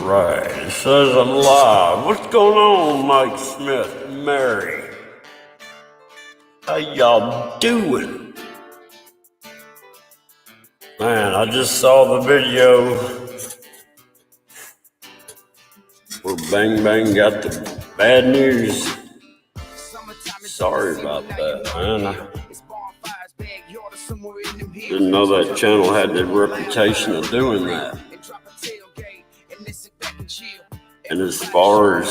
Right. It says I'm live. What's going on, Mike Smith, Mary? How y'all doing? Man, I just saw the video where Bang Bang got the bad news. Sorry about that, man. I didn't know that channel had the reputation of doing that. And as far as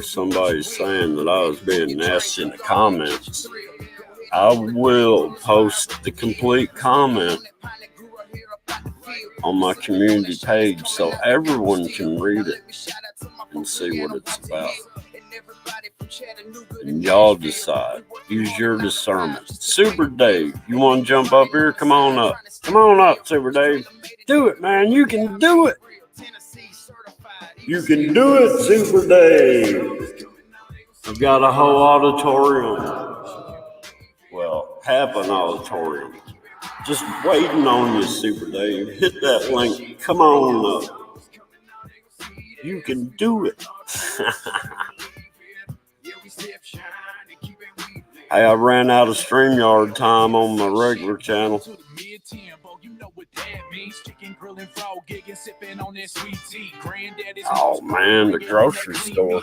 somebody saying that I was being nasty in the comments, I will post the complete comment on my community page so everyone can read it and see what it's about. And y'all decide. Use your discernment. Super Dave, you want to jump up here? Come on up. Come on up, Super Dave. Do it, man. You can do it. You can do it, Super Dave. I've got a whole auditorium. Well, half an auditorium. Just waiting on you, Super Dave. Hit that link. Come on up. You can do it. Hey, I ran out of StreamYard time on my regular channel. Oh man, the grocery store.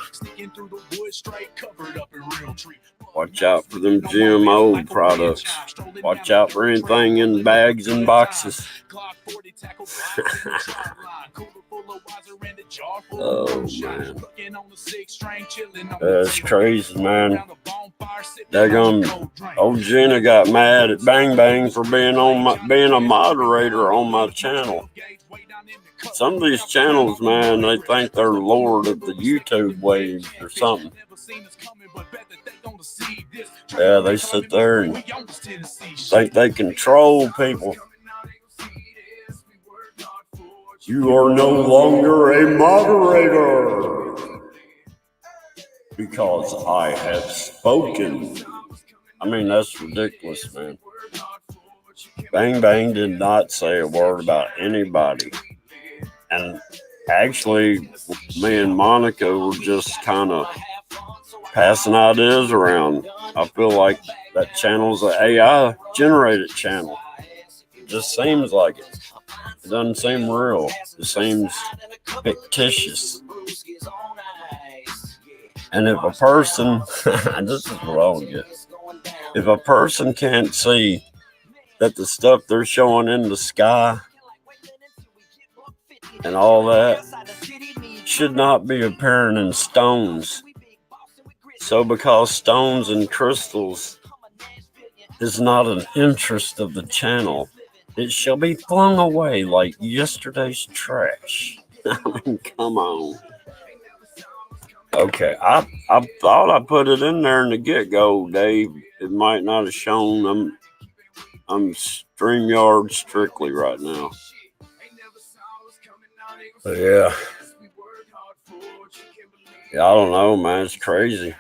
Watch out for them GMO products. Watch out for anything in bags and boxes. Oh man, that's crazy, man. Daggone, old Jenna got mad at Bang Bang for being a moderator on my channel. Some of these channels, man, they think they're lord of the YouTube waves or something. Yeah, they sit there and think they control people. You are no longer a moderator because I have spoken. I mean, that's ridiculous, man. Bang Bang did not say a word about anybody. And actually, me and Monica were just kind of passing ideas around. I feel like that channel's an AI generated channel. It just seems like it. It doesn't seem real. It seems fictitious. And if a person, this is what I don't get. If a person can't see that the stuff they're showing in the sky and all that should not be appearing in stones. So because stones and crystals is not an interest of the channel, it shall be flung away like yesterday's trash. I mean, come on. Okay, I thought I put it in there in the get-go, Dave. It might not have shown. I'm StreamYard strictly right now. But yeah, I don't know, man. It's crazy.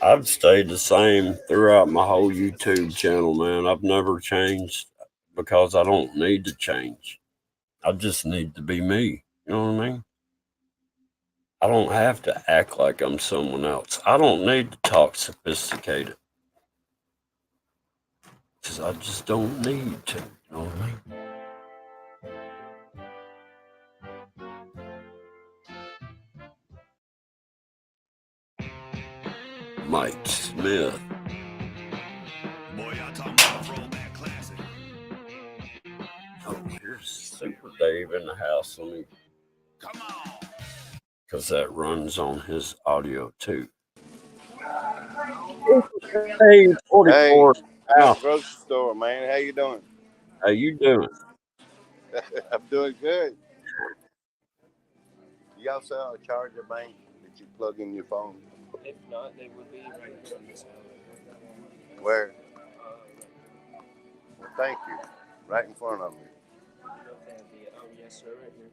I've stayed the same throughout my whole YouTube channel, man. I've never changed because I don't need to change. I just need to be me. You know what I mean? I don't have to act like I'm someone else. I don't need to talk sophisticated. Because I just don't need to. You know what I mean? Mike Smith. Oh, here's Super Dave in the house. Let me. Come on. Because that runs on his audio too. Hey, 44. Hey, I'm at the grocery store, man. How you doing? How you doing? I'm doing good. You also have a charger bank that you plug in your phone? If not, they would be right here on this Where? Well, thank you. Right in front of me. Oh, yes, sir, right here.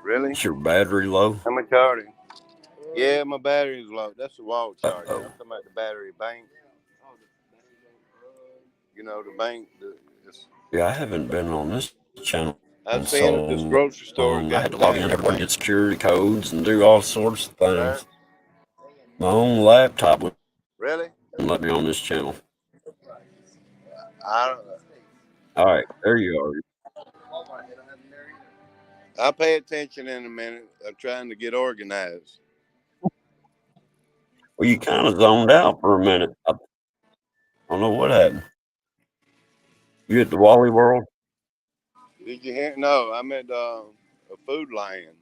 Really? Is your battery low? How much are they? Yeah, my battery's low. That's the wall charger. I'm talking about the battery bank. You know, the bank. Yeah, I haven't been on this channel I And seen at this so grocery store. I had to log in everywhere and get security codes and do all sorts of Sir? things. My own laptop wouldn't Really? let me on this channel. I don't. All right, there you are. I'll pay attention in a minute. I'm trying to get organized. Well, you kind of zoned out for a minute. I don't know what happened. You at the Wally World? Did you hear? No, I'm at a Food Lion.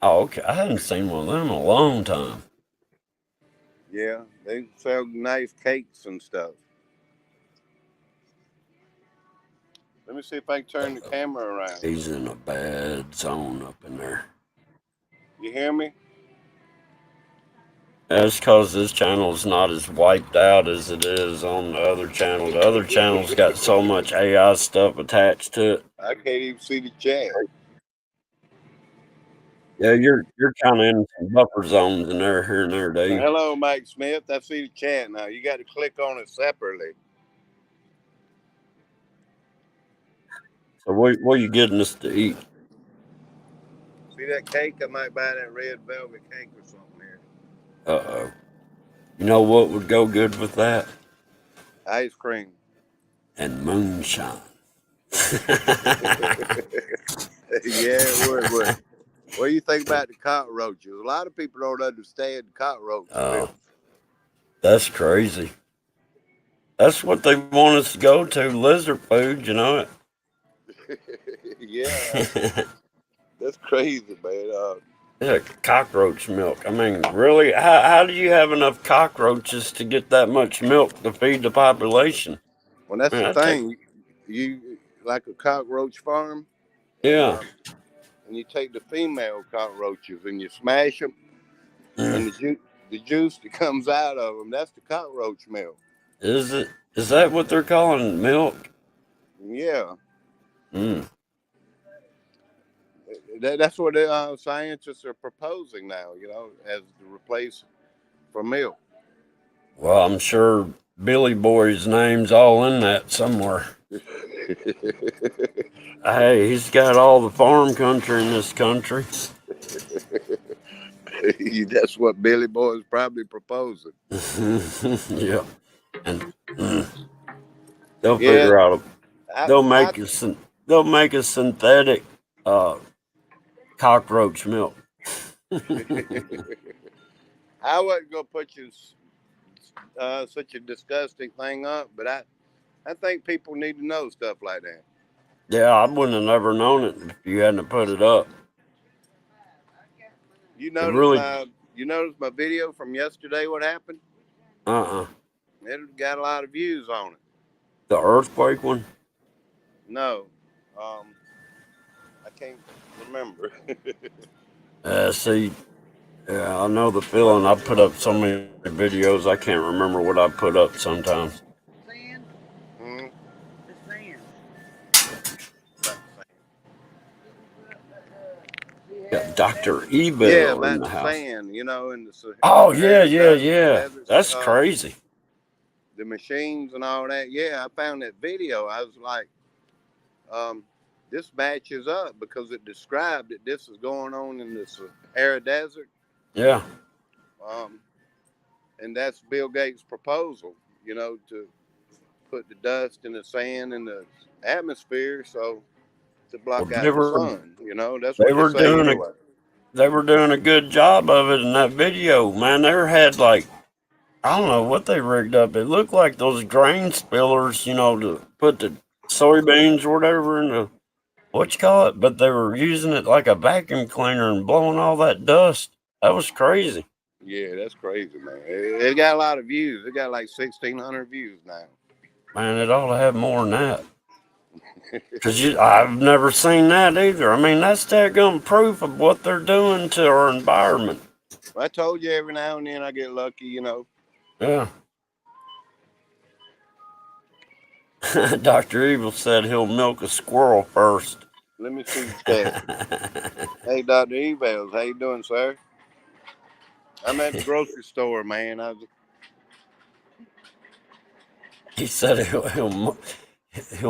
Oh, okay. I hadn't seen one of them in a long time. Yeah, they sell nice cakes and stuff. Let me see if I can turn the camera around. He's in a bad zone up in there. You hear me? That's because this channel's not as wiped out as it is on the other channel. The other channel's got so much AI stuff attached to it. I can't even see the chat. Yeah, you're kind of in some buffer zones in there, here and there, Dave. Hello, Mike Smith. I see the chat now. You got to click on it separately. So what are you getting us to eat? See that cake? I might buy that red velvet cake or something here. Uh-oh. You know what would go good with that? Ice cream. And moonshine. Yeah, it would. What do you think about the cockroaches? A lot of people don't understand cockroaches. Oh, that's crazy. That's what they want us to go to, lizard food, you know it? Yeah, that's crazy, man. Yeah, cockroach milk. I mean, really? How do you have enough cockroaches to get that much milk to feed the population? Well, that's Man, the thing. You like a cockroach farm, Yeah. and you take the female cockroaches and you smash them, and the juice that comes out of them, that's the cockroach milk. Is it? Is that what they're calling milk? Yeah. Mm. That's what the scientists are proposing now, as to replace for milk. Well, I'm sure Billy Boy's name's all in that somewhere. Hey, he's got all the farm country in this country. That's what Billy Boy is probably proposing. Yeah. And they'll figure out they'll make a synthetic cockroach milk. I wasn't gonna put you such a disgusting thing up, but I think people need to know stuff like that. Yeah, I wouldn't have never known it if you hadn't put it up. You noticed my video from yesterday? What happened? It got a lot of views on it. The earthquake one? No, I can't remember. See, yeah, I know the feeling. I put up so many videos, I can't remember what I put up sometimes. Hmm? Got Dr. Evil in the house. Sand, in the Oh, yeah. That's crazy. The machines and all that. Yeah, I found that video. I was like, this matches up because it described that this is going on in the Sahara Desert. Yeah. And that's Bill Gates' proposal, to put the dust and the sand in the atmosphere to block out the sun. That's what they were doing a good job of it in that video. Man, they had I don't know what they rigged up. It looked like those grain spillers, to put the soybeans or whatever in the but they were using it like a vacuum cleaner and blowing all that dust. That was crazy. Yeah, that's crazy, man. It got a lot of views. It got like 1,600 views now. Man, it ought to have more than that. Because I've never seen that either. I mean, that's daggum proof of what they're doing to our environment. I told you every now and then I get lucky, Yeah. Dr. Evil said he'll milk a squirrel first. Let me see that. Hey, Dr. Evils, how you doing, sir? I'm at the grocery store, man. He said he'll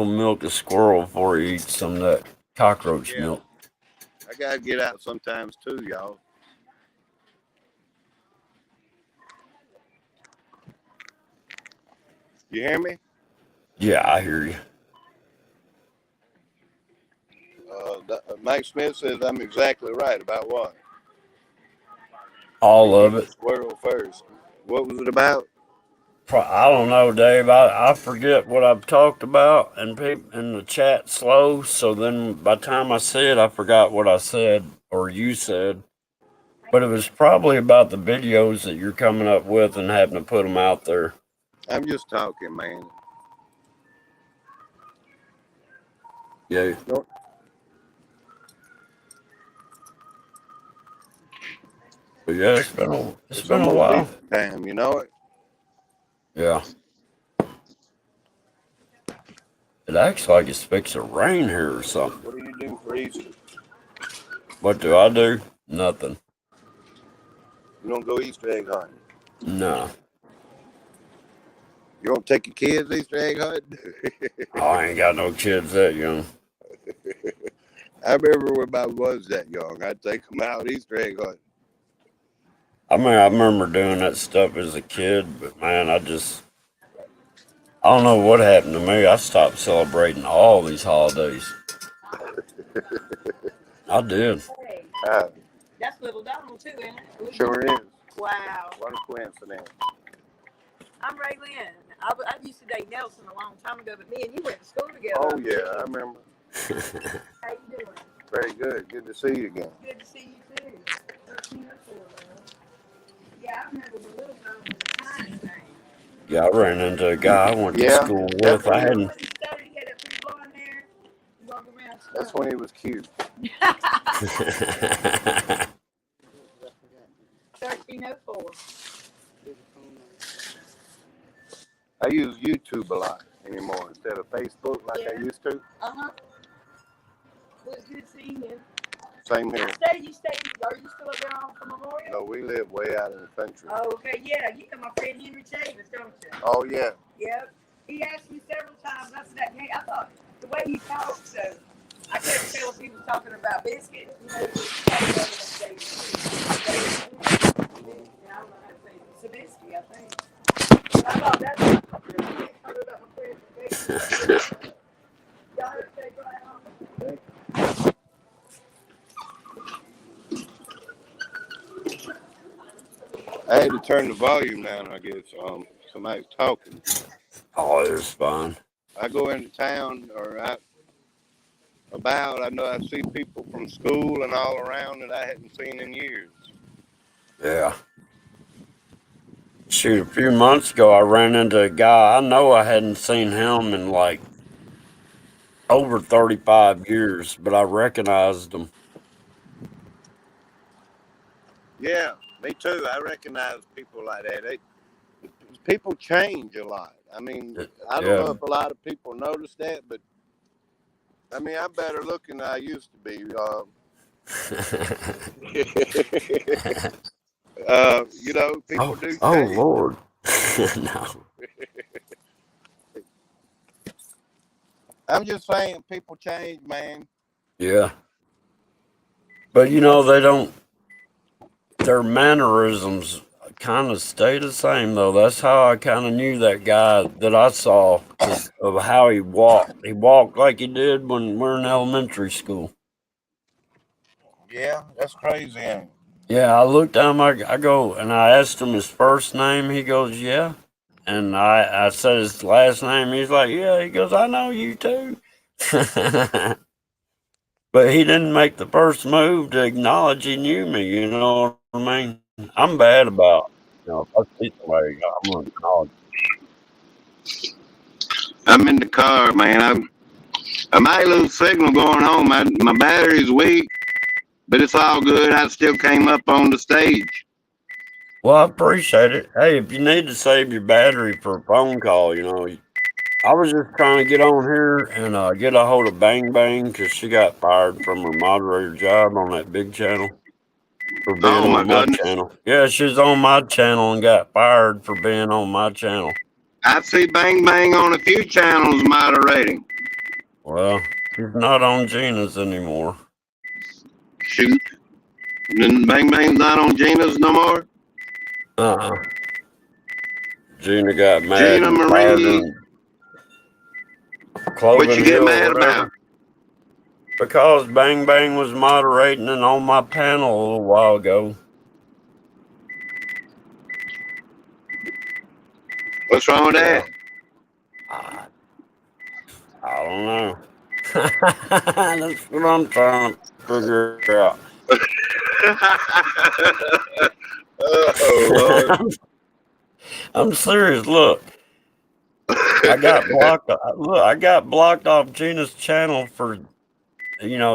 milk a squirrel before he eats some of that Cockroach Yeah, milk. I gotta get out sometimes too, y'all. You hear me? Yeah, I hear you. Mike Smith says I'm exactly right about what? All Eat of the it. squirrel first. What was it about? I don't know, Dave. I forget what I've talked about, and people in the chat slow. So then, by the time I say it, I forgot what I said or you said. But it was probably about the videos that you're coming up with and having to put them out there. I'm just talking, man. Yeah. Don't- But yeah, it's It's been a almost while. Easter time, you know it? Yeah. It acts like it's fixing to rain here or something. What do you do for Easter? What do I do? Nothing. You don't go Easter egg hunting. No. You don't take your kids Easter egg hunting? Oh, I ain't got no kids that young. I remember when I was that young. I'd take them out Easter egg hunting. I mean, I remember doing that stuff as a kid, but man, I don't know what happened to me. I stopped celebrating all these holidays. I did. Uh, That's Little Donald too, isn't it? sure is. Wow. What a coincidence. I'm Ray Lynn. I used to date Nelson a long time ago, but me and you went to school together. Oh, yeah, I remember. How you doing? Very good. Good to see you again. Good to see you too. Yeah, I remember the Little Donald was a tiny thing. Yeah, I ran into a guy I went to Yeah, school with. definitely. I hadn't. When he started, he had that pretty blonde hair. He walked around. That's when he was cute. 1304. I use YouTube a lot anymore instead of Facebook like I used to. Uh-huh. Well, it's good seeing you. Same here. Are you still up there on Memorial? No, we live way out in the country. Oh, okay, yeah. You know my friend Henry Chavis, don't you? Oh, yeah. Yep. He asked me several times. I said, hey, I thought the way he talked, so I couldn't tell if he was talking about biscuits. You know, he was talking about I don't know how to say Sabisky, I think. But I thought that's what I heard about my friend from Facebook. Y'all have to stay right home. I had to turn the volume down, I guess. Somebody's talking. Oh, it was fun. I go into town or out about, I know I see people from school and all around that I hadn't seen in years. Yeah. Shoot, a few months ago, I ran into a guy. I know I hadn't seen him in like over 35 years, but I recognized him. Yeah, me too. I recognize people like that. People change a lot. I mean, I don't know if a lot of people notice that, but I mean, I'm better looking than I used to be. You know, people do change. Oh, Lord. No. I'm just saying, people change, man. Yeah. But, you know, their mannerisms kind of stay the same, though. That's how I kind of knew that guy that I saw, of how he walked. He walked like he did when we were in elementary school. Yeah, that's crazy, ain't it? Yeah, I looked down, I go, and I asked him his first name. He goes, yeah. And I said his last name. He's like, yeah. He goes, I know you too. But he didn't make the first move to acknowledge he knew me. You know what I mean? I'm bad about, if I see somebody, I'm going to acknowledge. I'm in the car, man. I might lose signal going home. My battery's weak, but it's all good. I still came up on the stage. Well, I appreciate it. Hey, if you need to save your battery for a phone call, I was just trying to get on here and get a hold of Bang Bang because she got fired from her moderator job on that big channel for being on my channel. Yeah, she was on my channel and got fired for being on my channel. I see Bang Bang on a few channels moderating. Well, She's not on Gina's anymore. Shoot. Then Bang Bang's not on Gina's no more? Gina got mad Gina and fired Marie. her. Cloven What you get Hill, mad whatever. about? Because Bang Bang was moderating and on my panel a little while ago. What's wrong with that? I don't know. That's what I'm trying to figure out. Oh, Lord. I'm serious. Look, I got blocked. Look, I got blocked off Gina's channel for,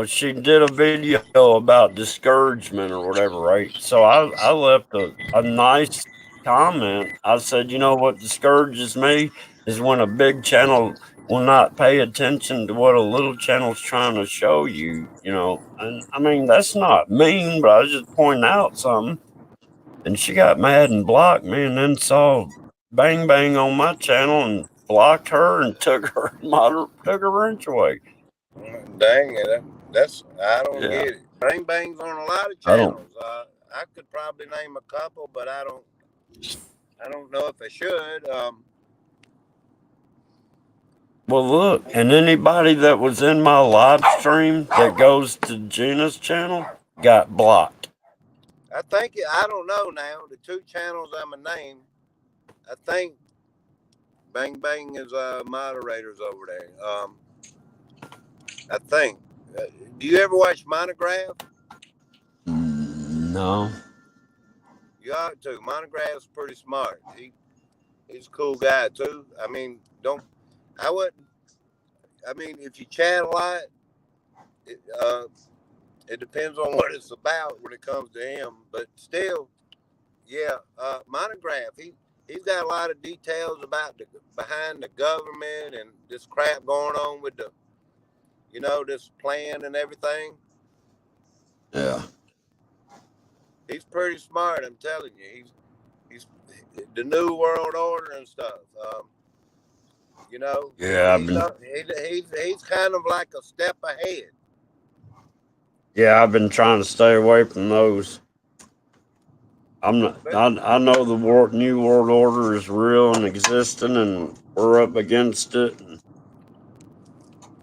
she did a video about discouragement or whatever, right? So I left a nice comment. I said, you know what discourages me is when a big channel will not pay attention to what a little channel's trying to show you, And I mean, that's not mean, but I was just pointing out something. And she got mad and blocked me, and then saw Bang Bang on my channel and blocked her and took her wrench away. Dang it. I don't get it. Bang Bang's on a lot of channels. I could probably name a couple, but I don't know if I should. Well, look, and anybody that was in my live stream that goes to Gina's channel got blocked. I don't know now. The two channels I'm going to name, I think Bang Bang is moderators over there. I think. Do you ever watch Monograph? No. You ought to. Monograph's pretty smart. He's a cool guy too. I mean, if you chat a lot, it depends on what it's about when it comes to him. But still, yeah, Monograph. He's got a lot of details about behind the government and this crap going on with this plan and everything. Yeah. He's pretty smart, I'm telling you. He's the New World Order and stuff. Yeah, he's kind of like a step ahead. Yeah, I've been trying to stay away from those. I know the New World Order is real and existing, and we're up against it. And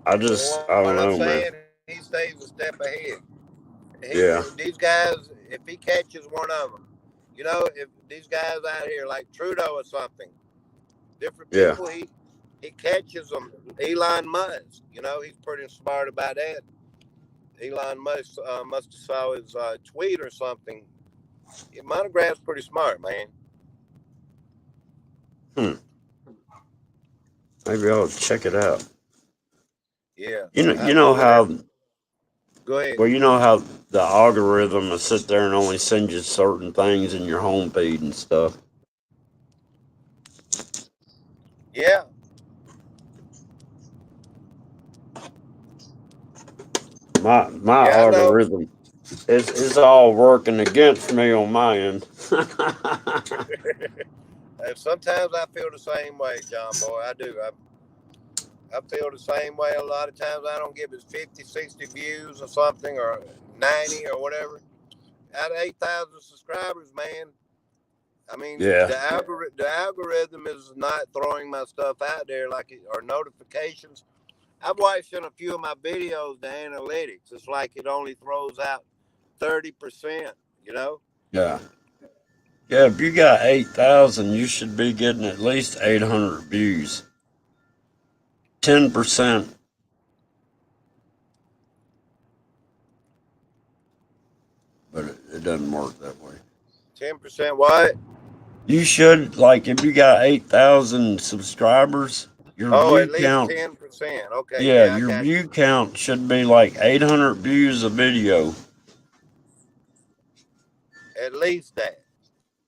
I don't know, man. He stays a step ahead. Yeah. These guys, if he catches one of them, if these guys out here like Trudeau or something, different people, he catches them. Elon Musk, he's pretty smart about that. Elon Musk must have saw his tweet or something. Monograph's pretty smart, man. Maybe I'll check it out. Yeah. You know how. Go ahead. Well, you know how the algorithm will sit there and only send you certain things in your home feed and stuff. Yeah. My algorithm is all working against me on my end. Sometimes I feel the same way, John Boy. I do. I feel the same way. A lot of times I don't give it 50, 60 views or something, or 90 or whatever. Out of 8,000 subscribers, man. I mean, the algorithm is not throwing my stuff out there or notifications. I've watched in a few of my videos the analytics. It's like it only throws out 30%, Yeah. Yeah, if you got 8,000, you should be getting at least 800 views. 10%. But it doesn't work that way. 10% what? You should, if you got 8,000 subscribers, your view count. 10%. Okay. Yeah, your view count should be like 800 views a video. At least that.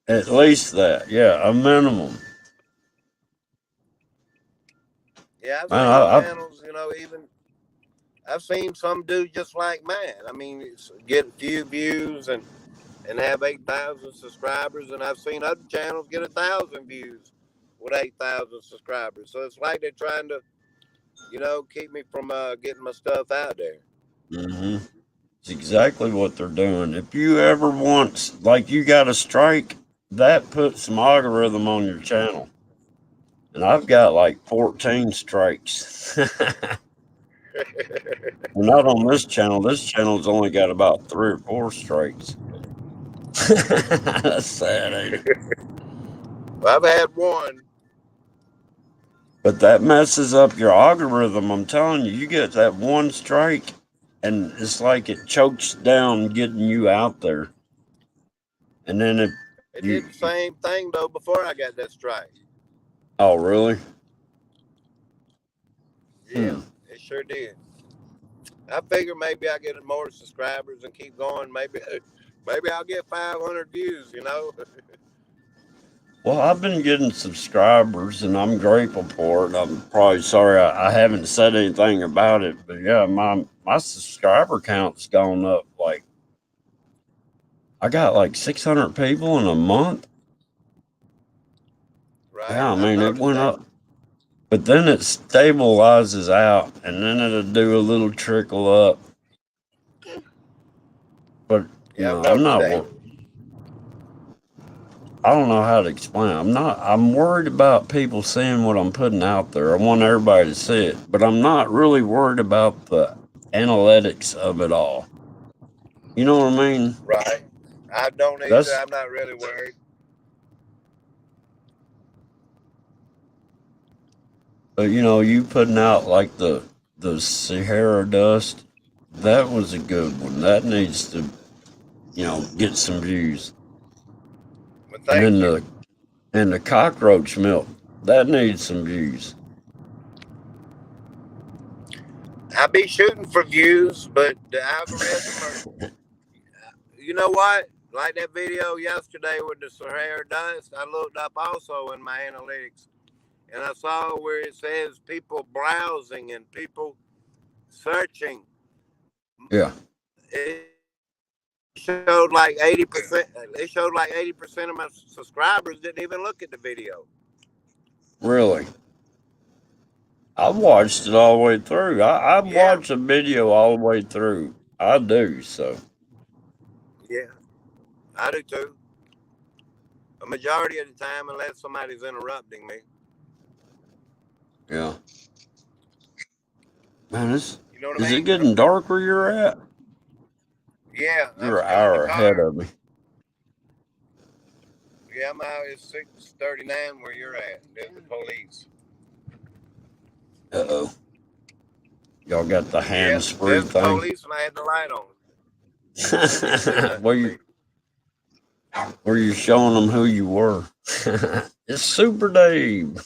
At least that, yeah, a minimum. Yeah, I've seen channels, even I've seen some do just like mine. I mean, get a few views and have 8,000 subscribers, and I've seen other channels get 1,000 views with 8,000 subscribers. So it's like they're trying to keep me from getting my stuff out there. Mm-hmm. It's exactly what they're doing. If you ever want, like, you got a strike, that puts some algorithm on your channel. And I've got like 14 strikes. Well, not on this channel. This channel's only got about 3 or 4 strikes. That's sad, ain't it? Well, I've had one. But that messes up your algorithm. I'm telling you, you get that one strike, and it's like it chokes down getting you out there. And then if It did the same thing though before I got that strike. Oh, really? Yeah, it sure did. I figure maybe I get more subscribers and keep going. Maybe I'll get 500 views. Well, I've been getting subscribers, and I'm grateful for it. I'm probably sorry I haven't said anything about it, but yeah, my subscriber count's gone up. Like, I got like 600 people in a month. Right. Yeah, I mean, it went up. But then it stabilizes out, and then it'll do a little trickle up. But I'm not. I don't know how to explain it. I'm worried about people seeing what I'm putting out there. I want everybody to see it, but I'm not really worried about the analytics of it all. You know what I mean? Right. I don't either. I'm not really worried. But you putting out like the Sahara dust, that was a good one. That needs to, get some views. And then the cockroach milk, that needs some views. I be shooting for views, but the algorithm you know what? Like that video yesterday with the Sahara dust, I looked up also in my analytics, and I saw where it says people browsing and people searching. Yeah. It showed like 80%. It showed like 80% of my subscribers didn't even look at the video. Really? I watched it all the way through. I watch a video all the way through. I do, so. Yeah, I do too. A majority of the time, unless somebody's interrupting me. Yeah. Man, is it getting dark where you're at? Yeah. You're an hour ahead of me. Yeah, I'm out at 6:39 where you're at. There's the police. Uh-oh. Y'all got the hands-free thing? The police and I had the light on. Where you showing them who you were. It's Super Dave.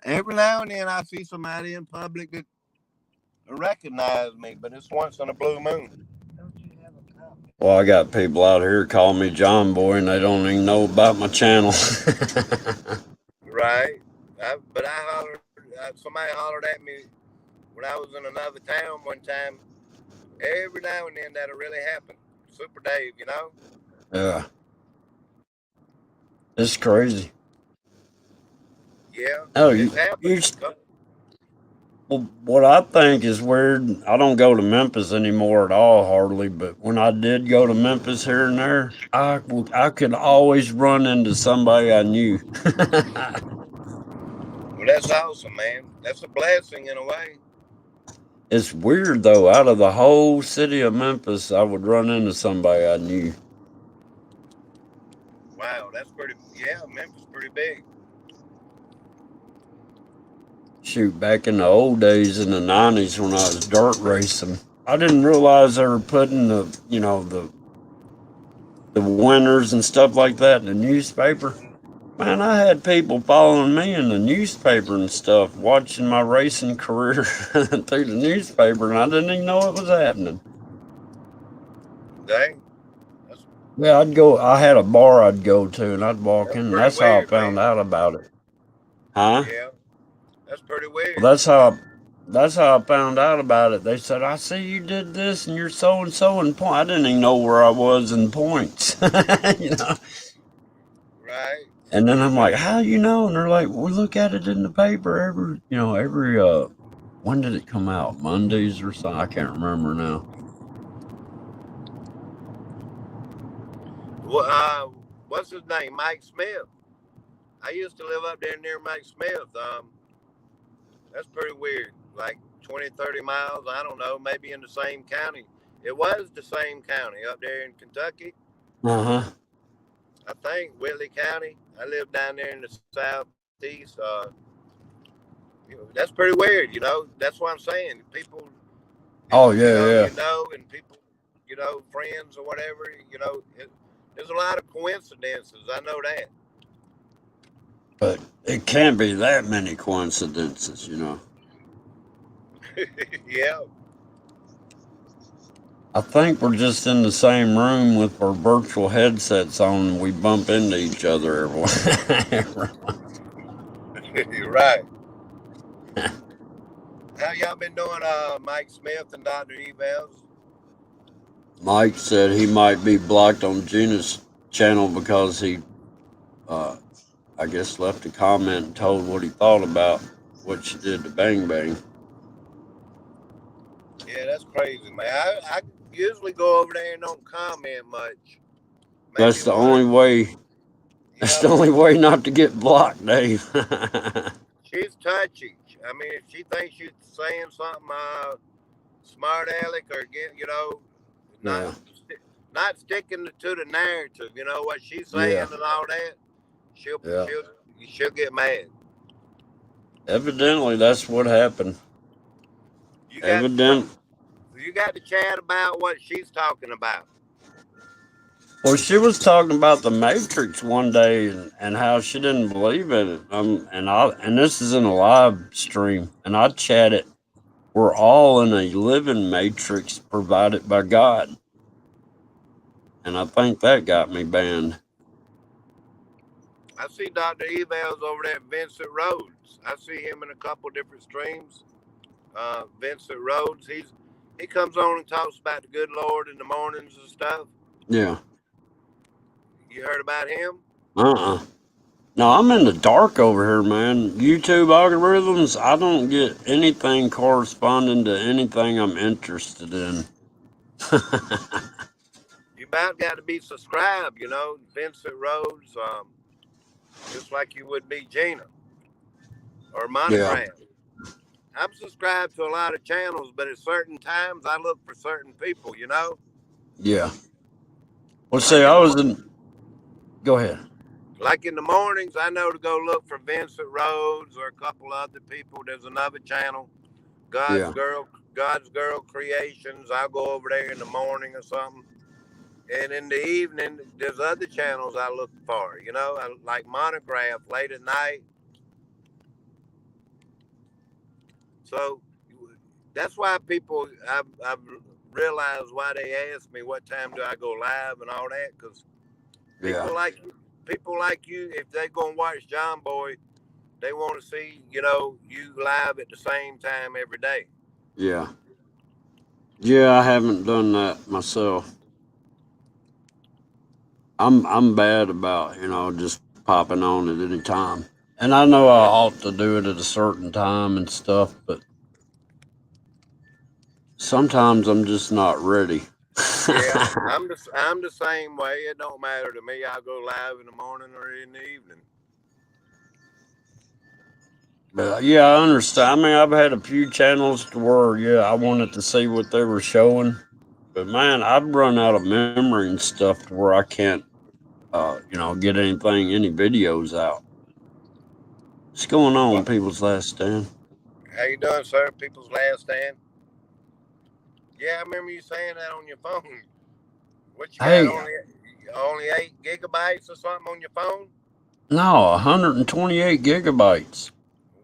Every now and then I see somebody in public that recognize me, but it's once in a blue moon. Well, I got people out here calling me John Boy, and they don't even know about my channel. Right. Somebody hollered at me when I was in another town one time. Every now and then that'll really happen. Super Dave, Yeah. It's crazy. Yeah. Oh, well, what I think is weird, I don't go to Memphis anymore at all, hardly, but when I did go to Memphis here and there, I could always run into somebody I knew. Well, that's awesome, man. That's a blessing in a way. It's weird, though. Out of the whole city of Memphis, I would run into somebody I knew. Wow, that's Memphis is pretty big. Shoot, back in the old days in the 90s when I was dirt racing, I didn't realize they were putting the winners and stuff like that in the newspaper. Man, I had people following me in the newspaper and stuff, watching my racing career through the newspaper, and I didn't even know it was happening. Dang. Yeah, I had a bar I'd go to, and I'd walk in, and that's how I found out about it. Huh? Yeah. That's pretty weird. Well, that's how I found out about it. They said, I see you did this, and you're so-and-so in point. I didn't even know where I was in points, Right. And then I'm like, how you know? And they're like, we look at it in the paper every when did it come out? Mondays or something? I can't remember now. What's his name? Mike Smith. I used to live up there near Mike Smith. That's pretty weird. Like 20, 30 miles. I don't know. Maybe in the same county. It was the same county up there in Kentucky. Uh-huh. I think Whitley County. I live down there in the southeast. That's pretty weird. That's what I'm saying. People. Oh yeah. And people, friends or whatever. There's a lot of coincidences. I know that. But it can't be that many coincidences, Yeah. I think we're just in the same room with our virtual headsets on and we bump into each other every You're right. How y'all been doing, Mike Smith and Dr. Evals? Mike said he might be blocked on Gina's channel because he, I guess, left a comment and told what he thought about what she did to Bang Bang. Yeah, that's crazy, man. I usually go over there and don't comment much. That's the only way. That's the only way not to get blocked, Dave. She's touchy. I mean, if she thinks she's saying something smart aleck or not sticking to the narrative, what she's saying and all that, she'll get mad. Evidently, that's what happened. You got to chat about what she's talking about. Well, she was talking about the Matrix one day and how she didn't believe in it. And this is in a live stream, and I chatted. We're all in a living matrix provided by God, and I think that got me banned. I see Dr. Evals over there at Vincent Rhodes. I see him in a couple different streams. Vincent Rhodes, he comes on and talks about the good Lord in the mornings and stuff. Yeah. You heard about him? No, I'm in the dark over here, man. YouTube algorithms, I don't get anything corresponding to anything I'm interested in. You about got to be subscribed, Vincent Rhodes, just like you would be Gina or Monogram. Yeah. I'm subscribed to a lot of channels, but at certain times I look for certain people, Yeah. Well, see, Go ahead. Like in the mornings, I know to go look for Vincent Rhodes or a couple other people. There's another channel, God's Girl Creations. I'll go over there in the morning or something. And in the evening, there's other channels I look for, like Monograph late at night. So that's why I've realized why they ask me what time do I go live and all that, because people like you, if they're going to watch John Boy, they want to see, you live at the same time every day. Yeah. Yeah, I haven't done that myself. I'm bad about, just popping on at any time. And I know I ought to do it at a certain time and stuff, but sometimes I'm just not ready. Yeah, I'm the same way. It don't matter to me. I'll go live in the morning or in the evening. But yeah, I understand. I mean, I've had a few channels to where, I wanted to see what they were showing. But man, I've run out of memory and stuff to where I can't, get any videos out. What's going on, People's Last Stand? How you doing, sir? People's Last Stand. Yeah, I remember you saying that on your phone. What you got, only 8 gigabytes or something on your phone? No, 128 gigabytes.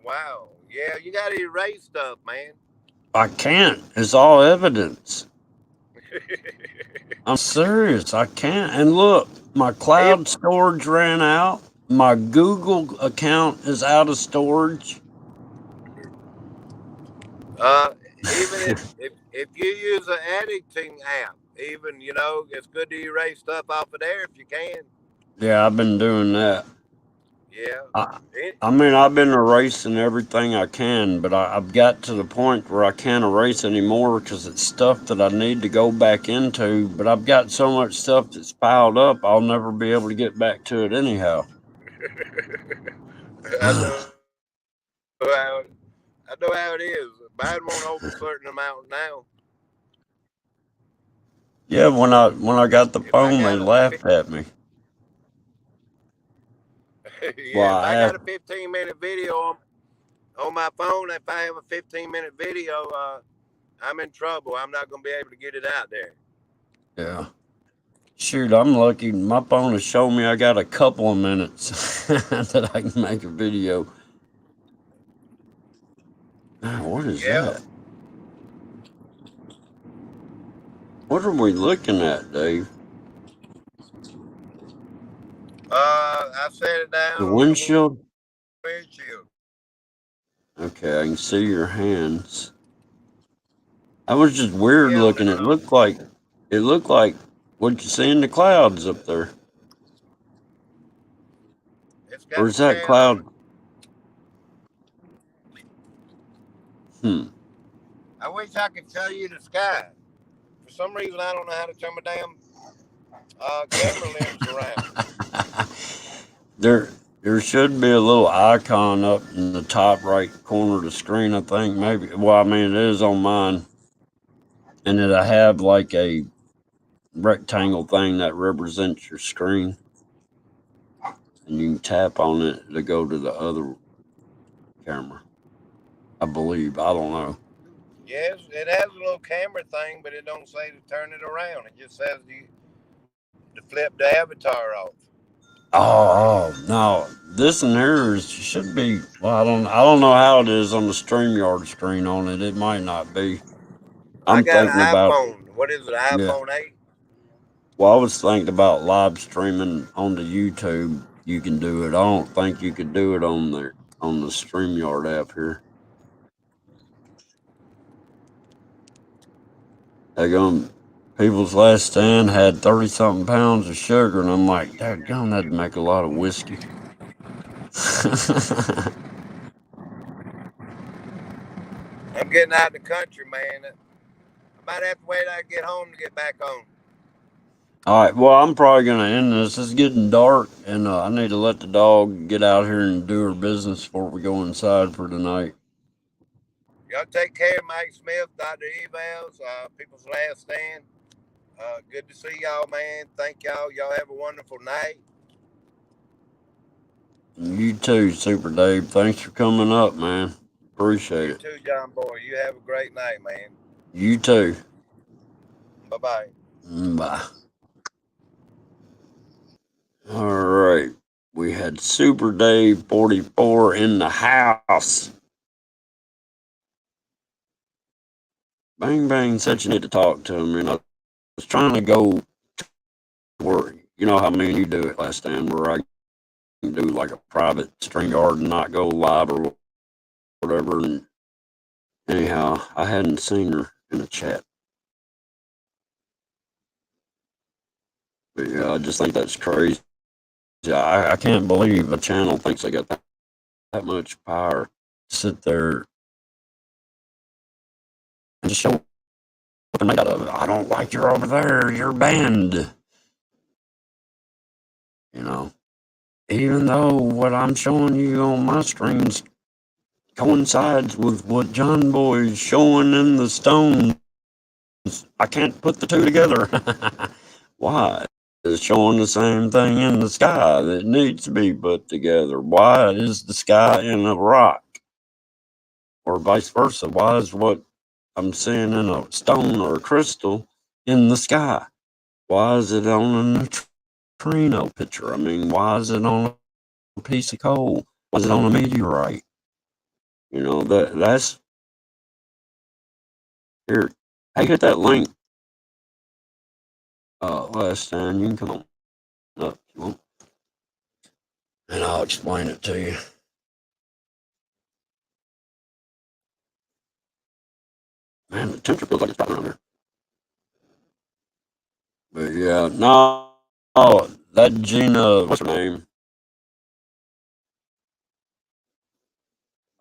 Wow. Yeah, you got to erase stuff, man. I can't. It's all evidence. I'm serious. I can't. And look, my cloud storage ran out. My Google account is out of storage. Even if you use an editing app, even, it's good to erase stuff off of there if you can. Yeah, I've been doing that. Yeah. I, It, I mean, I've been erasing everything I can, but I've got to the point where I can't erase anymore because it's stuff that I need to go back into. But I've got so much stuff that's piled up, I'll never be able to get back to it anyhow. I know how I know how it is. Mine won't hold a certain amount now. Yeah, when I got the If I phone, they got laughed at me. Well, yeah, if I I got asked, a 15-minute video on my phone, if I have a 15-minute video, I'm in trouble. I'm not gonna be able to get it out there. yeah. Shoot, I'm lucky. My phone has shown me I got a couple of minutes that I can make a video. Man, what is Yeah. that? What are we looking at, Dave? I set it The down on the windshield? windshield. Okay, I can see your hands. I was just weird Yeah, on the looking. It looked like what you see in the clouds up there. it's Or got is the that scan on cloud? it. Hmm. I wish I could tell you the sky. For some reason, I don't know how to turn my damn camera lens around. there there should be a little icon up in the top right corner of the screen, I think. Maybe well, I mean it is on mine. And it'll have like a rectangle thing that represents your screen. And you can tap on it to go to the other camera. I believe. I don't know. Yes, it has a little camera thing, but it don't say to turn it around. It just says to flip the avatar off. No. This in here should be. Well, I don't know how it is on the StreamYard screen on it. It might not be. I I'm got an thinking about iPhone. What is it? yeah. iPhone 8? Well, I was thinking about live streaming on the YouTube. You can do it. I don't think you could do it on the StreamYard app here. They going People's Last Stand had 30 something pounds of sugar, and I'm like, daggone, that'd make a lot of whiskey. I'm getting out of the country, man. I might have to wait till I get home to get back on. All right, well, I'm probably gonna end this. It's getting dark, and I need to let the dog get out here and do her business before we go inside for tonight. Y'all take care, Mike Smith, Dr. Evals, People's Last Stand. Good to see y'all, man. Thank y'all. Y'all have a wonderful night. You too, Super Dave. Thanks for coming up, man. Appreciate You it. too, John Boy. You have a great night, man. You too. Bye-bye. Bye. All right. We had Super Dave 44 in the house. Bang Bang said you need to talk to him, and I was trying to go to where, you know how me and you do it last time, where I can do like a private StreamYard and not go live or whatever. And anyhow, I hadn't seen her in the chat. But yeah, I just think that's crazy. I can't believe a channel thinks they got that much power to sit there and just show up and make out of it. I don't like you're over there. You're banned. You know, even though what I'm showing you on my screens coincides with what John Boy's showing in the stones, I can't put the two together. Why? It's showing the same thing in the sky that needs to be put together. Why is the sky in a rock? Or vice versa? Why is what I'm seeing in a stone or a crystal in the sky? Why is it on a neutrino picture? I mean, why is it on a piece of coal? Why is it on a meteorite? You know, that's here. Hey, hit that link last time. You can come on up if you want. And I'll explain it to you. Man, the temperature feels like it's dropping around here. But yeah, no, that Gina, what's her name?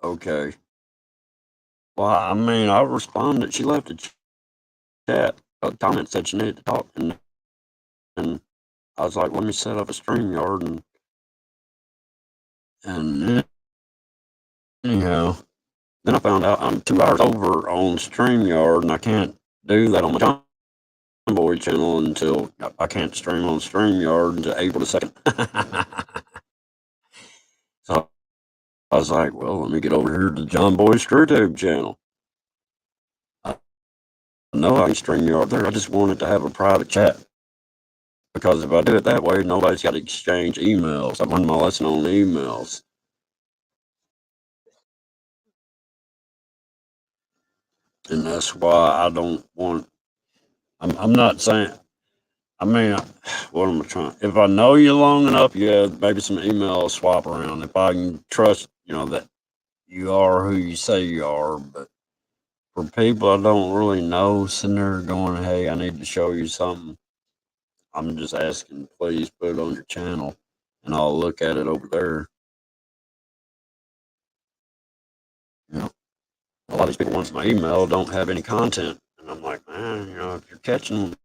Okay. Well, I mean, I responded. She left a chat, a comment said she needed to talk, and I was like, let me set up a StreamYard, and anyhow, then I found out I'm 2 hours over on StreamYard, and I can't do that on my John Boy channel until I can't stream on StreamYard until April the 2nd. So I was like, well, let me get over here to John Boy's ScrewTube channel. I know I can StreamYard there. I just wanted to have a private chat. Because if I do it that way, nobody's got to exchange emails. I learned my lesson on emails. And that's why I don't want, I'm not saying, I mean, what am I trying? If I know you long enough, yeah, maybe some email swap around. If I can trust, that you are who you say you are. But for people I don't really know, sitting there going, hey, I need to show you something, I'm just asking, please put it on your channel, and I'll look at it over there. A lot of these people want my email don't have any content, and I'm like, man, if you're catching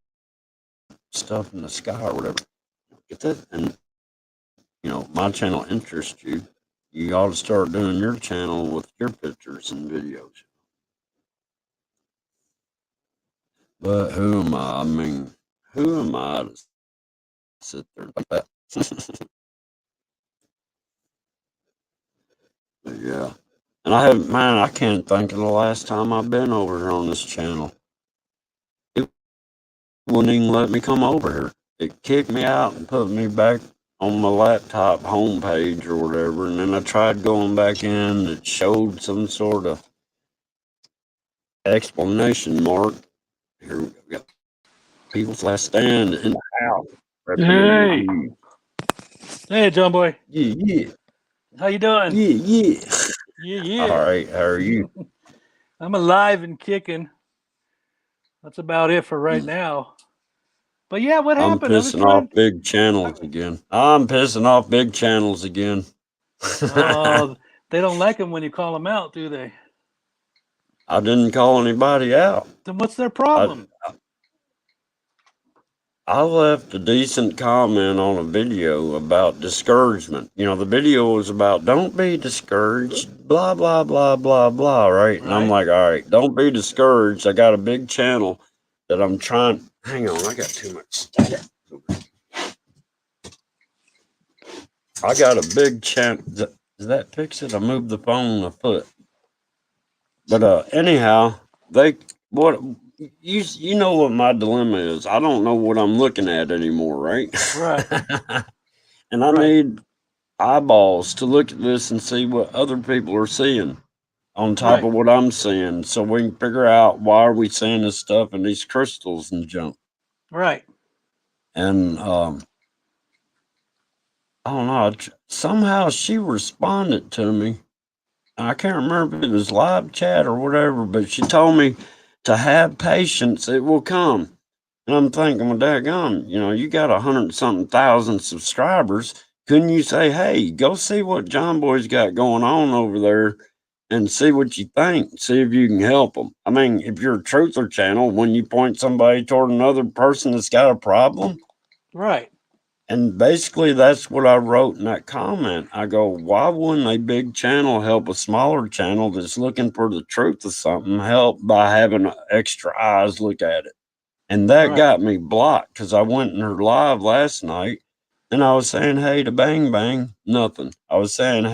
stuff in the sky or whatever, get that, and my channel interests you, you ought to start doing your channel with your pictures and videos. But who am I? I mean, who am I to sit there like that? But yeah. And I can't think of the last time I've been over here on this channel. It wouldn't even let me come over here. It kicked me out and put me back on my laptop homepage or whatever. And then I tried going back in. It showed some sort of explanation mark. Here we got People's Last Stand in the house. Hey, John Boy. Yeah. How you doing? Yeah. Yeah. All right. How are you? I'm alive and kicking. That's about it for right now. But yeah, what happened? I'm pissing off big channels again. Oh, they don't like them when you call them out, do they? I didn't call anybody out. Then what's their problem? I left a decent comment on a video about discouragement. The video was about don't be discouraged, blah, blah, blah, blah, blah, right? And I'm like, all right, don't be discouraged. I got a big channel that I'm trying. Hang on, I got too much stuff. I got a big channel. Does that fix it? I moved the phone a foot. But anyhow, you know what my dilemma is. I don't know what I'm looking at anymore, right? Right. And I need eyeballs to look at this and see what other people are seeing on top of what I'm seeing, so we can figure out why are we seeing this stuff and these crystals and junk. Right. And I don't know. Somehow she responded to me. I can't remember if it was live chat or whatever, but she told me to have patience, it will come. And I'm thinking, well, daggone, you got 100-something thousand subscribers. Couldn't you say, hey, go see what John Boy's got going on over there and see what you think, see if you can help them? I mean, if you're a truther channel, when you point somebody toward another person that's got a problem. Right. And basically, that's what I wrote in that comment. I go, why wouldn't a big channel help a smaller channel that's looking for the truth of something help by having extra eyes look at it? And that got me blocked because I went in her live last night and I was saying, hey to Bang Bang, nothing. I was saying,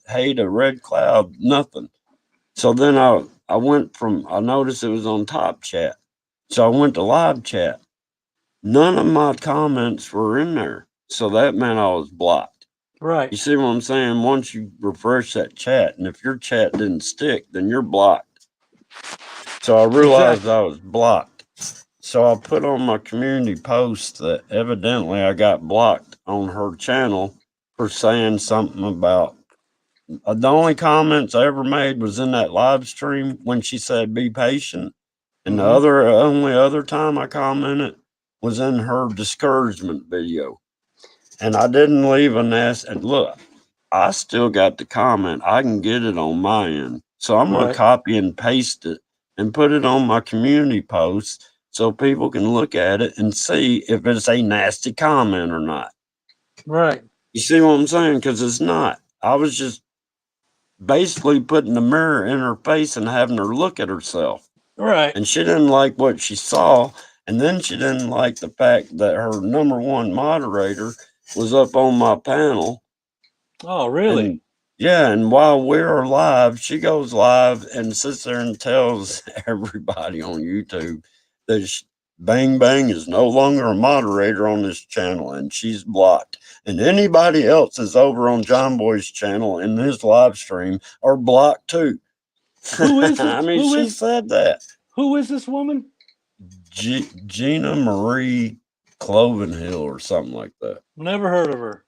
hey to Red Cloud, nothing. So then I noticed it was on Top Chat. So I went to live chat. None of my comments were in there. So that meant I was blocked. Right. You see what I'm saying? Once you refresh that chat, and if your chat didn't stick, then you're blocked. So I realized I was blocked. So I put on my community post that evidently I got blocked on her channel for saying something about the only comments I ever made was in that live stream when she said be patient. And the only other time I commented was in her discouragement video. And I didn't leave a nasty, and look, I still got the comment. I can get it on my end. So I'm going to Right. copy and paste it and put it on my community post so people can look at it and see if it's a nasty comment or not. Right. You see what I'm saying? Because it's not. I was just basically putting the mirror in her face and having her look at herself. Right. And she didn't like what she saw. And then she didn't like the fact that her number one moderator was up on my panel. Oh, really? And yeah, and while we're live, she goes live and sits there and tells everybody on YouTube that Bang Bang is no longer a moderator on this channel and she's blocked. And anybody else is over on John Boy's channel in his live stream are blocked too. Who is it? I mean, she said that. Who is this woman? Gina Marie Clovenhill or something like that. Never heard of her.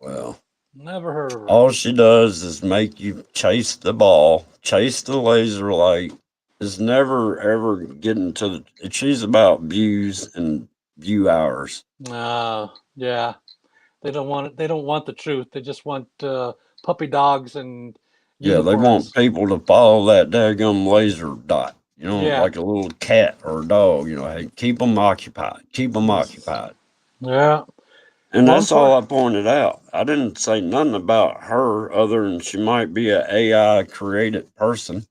Well, never heard of her. All she does is make you chase the ball, chase the laser light. It's never ever getting to the. She's about views and view hours. Yeah. They don't want it. They don't want the truth. They just want puppy dogs and unicorns. Yeah, they want people to follow that daggum laser dot. You know, like a little cat or a dog. You know, hey, keep them occupied. Keep them occupied. Yeah. And that's all I pointed out. I didn't say nothing about her other than she might be an AI created person.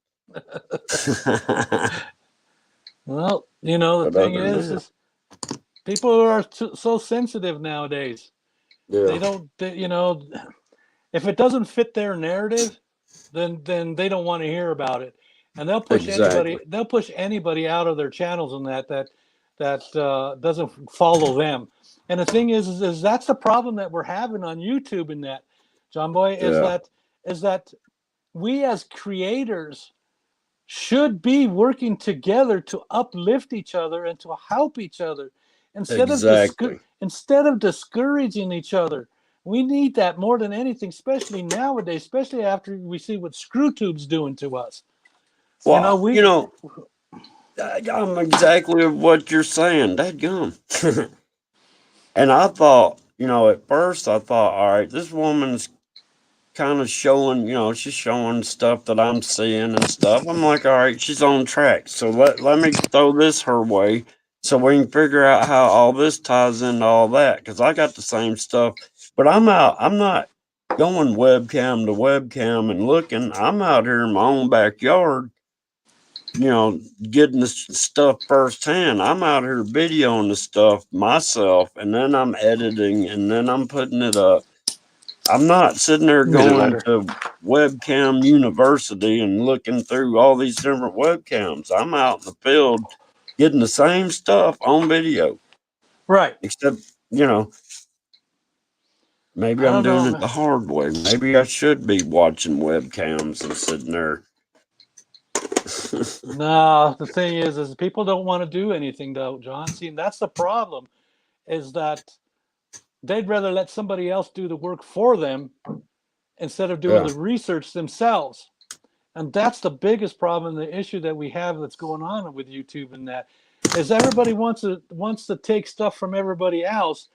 Well, you know, the thing is people are so sensitive nowadays. Yeah. They don't, you know, if it doesn't fit their narrative, then they don't want to hear about it, and they'll push anybody. They'll push anybody out of their channels and that doesn't follow them. And the thing is that's the problem that we're having on YouTube. In that, John Boy, is that we as creators should be working together to uplift each other and to help each other instead of discouraging each other. We need that more than anything, especially nowadays, especially after we see what ScrewTube's doing to us. Well, I'm exactly what you're saying. Dadgum. And I thought, at first I thought, all right, this woman's kind of showing, she's showing stuff that I'm seeing and stuff. I'm like, all right, she's on track. So let me throw this her way so we can figure out how all this ties into all that. Because I got the same stuff, but I'm not going webcam to webcam and looking. I'm out here in my own backyard, getting the stuff firsthand. I'm out here videoing the stuff myself, and then I'm editing, and then I'm putting it up. I'm not sitting there going to Webcam University and looking through all these different webcams. I'm out in the field getting the same stuff on video. Right. Except, maybe I'm doing it the hard way. Maybe I should be watching webcams and sitting there. No, the thing is people don't want to do anything though, John. See, that's the problem, is that they'd rather let somebody else do the work for them instead of doing the research themselves. And that's the biggest problem, the issue that we have that's going on with YouTube, and that is everybody wants to take stuff from everybody else.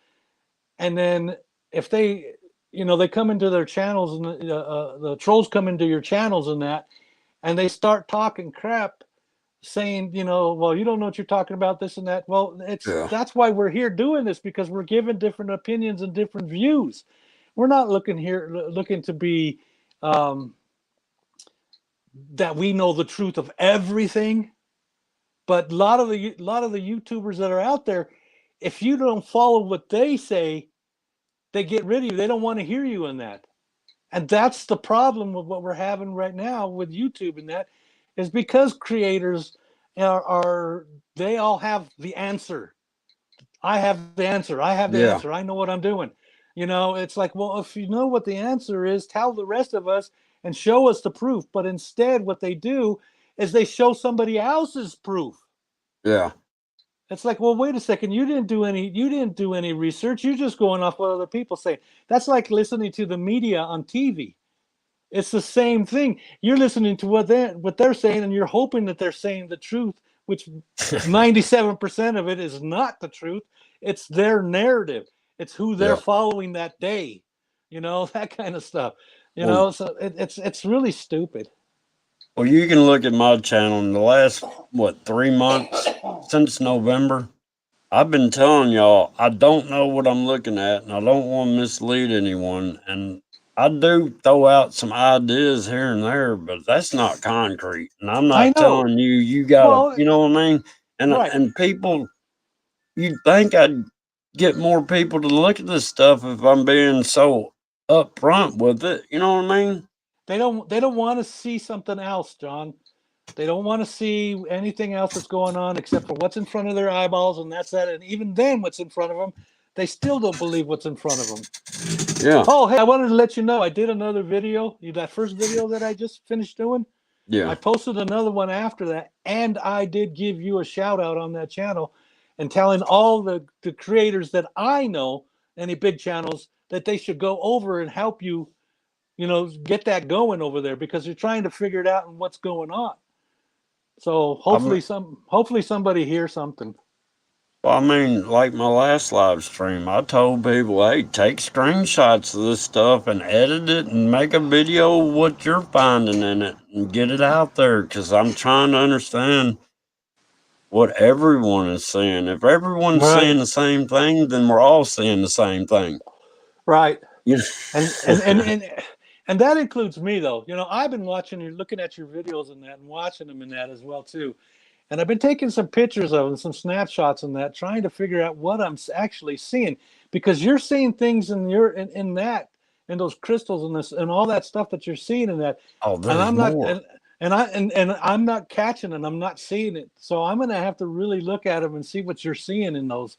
And then if they, they come into their channels and the trolls come into your channels and they start talking crap, saying, well, you don't know what you're talking about, this and that. Well, that's why we're here doing this, because we're given different opinions and different views. We're not looking to be that we know the truth of everything. But a lot of the YouTubers that are out there, if you don't follow what they say, they get rid of you. They don't want to hear you in that. And that's the problem with what we're having right now with YouTube, and that is because creators they all have the answer. I have the answer. I have the answer. I know what I'm doing. It's like, well, if you know what the answer is, tell the rest of us and show us the proof. But instead, what they do is they show somebody else's proof. Yeah. It's like, well, wait a second. You didn't do any research. You're just going off what other people say. That's like listening to the media on TV. It's the same thing. You're listening to what they're saying, and you're hoping that they're saying the truth, which 97% of it is not the truth. It's their narrative. It's who they're following that day. you know, that kind of stuff. You Well, know, so it's really stupid. well, you can look at my channel in the last, what, 3 months since November. I've been telling y'all, I don't know what I'm looking at, and I don't want to mislead anyone. And I do throw out some ideas here and there, but that's not concrete. And I'm I not know. telling you, you gotta, Well, you know what I mean? right. And people, you'd think I'd get more people to look at this stuff if I'm being so upfront with it. You know what I mean? They don't want to see something else, John. They don't want to see anything else that's going on except for what's in front of their eyeballs, and that's that. And even then, what's in front of them, they still don't believe what's in front of them. Yeah. Oh, hey, I wanted to let you know I did another video. That first video that I just finished doing, I Yeah. posted another one after that, and I did give you a shout out on that channel and telling all the creators that I know, any big channels, that they should go over and help you, you know, get that going over there because you're trying to figure it out and what's going on. So I'm, hopefully somebody hears something. Well, I mean, like my last live stream, I told people, hey, take screenshots of this stuff and edit it and make a video of what you're finding in it and get it out there because I'm trying to understand what everyone is saying. If everyone's saying Right. the same thing, then we're all saying the same thing. Right. You And and and and and that includes me though. You know, I've been watching you, looking at your videos and that, and watching them in that as well too. And I've been taking some pictures of them, some snapshots and that, trying to figure out what I'm actually seeing, because you're seeing things in that, in those crystals and this and all that stuff that you're seeing in that, oh, and there's I'm not more. and I'm not catching it. I'm not seeing it. So I'm gonna have to really look at them and see what you're seeing in those,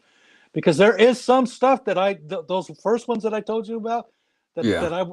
because there is some stuff that those first ones that I told you about, Yeah.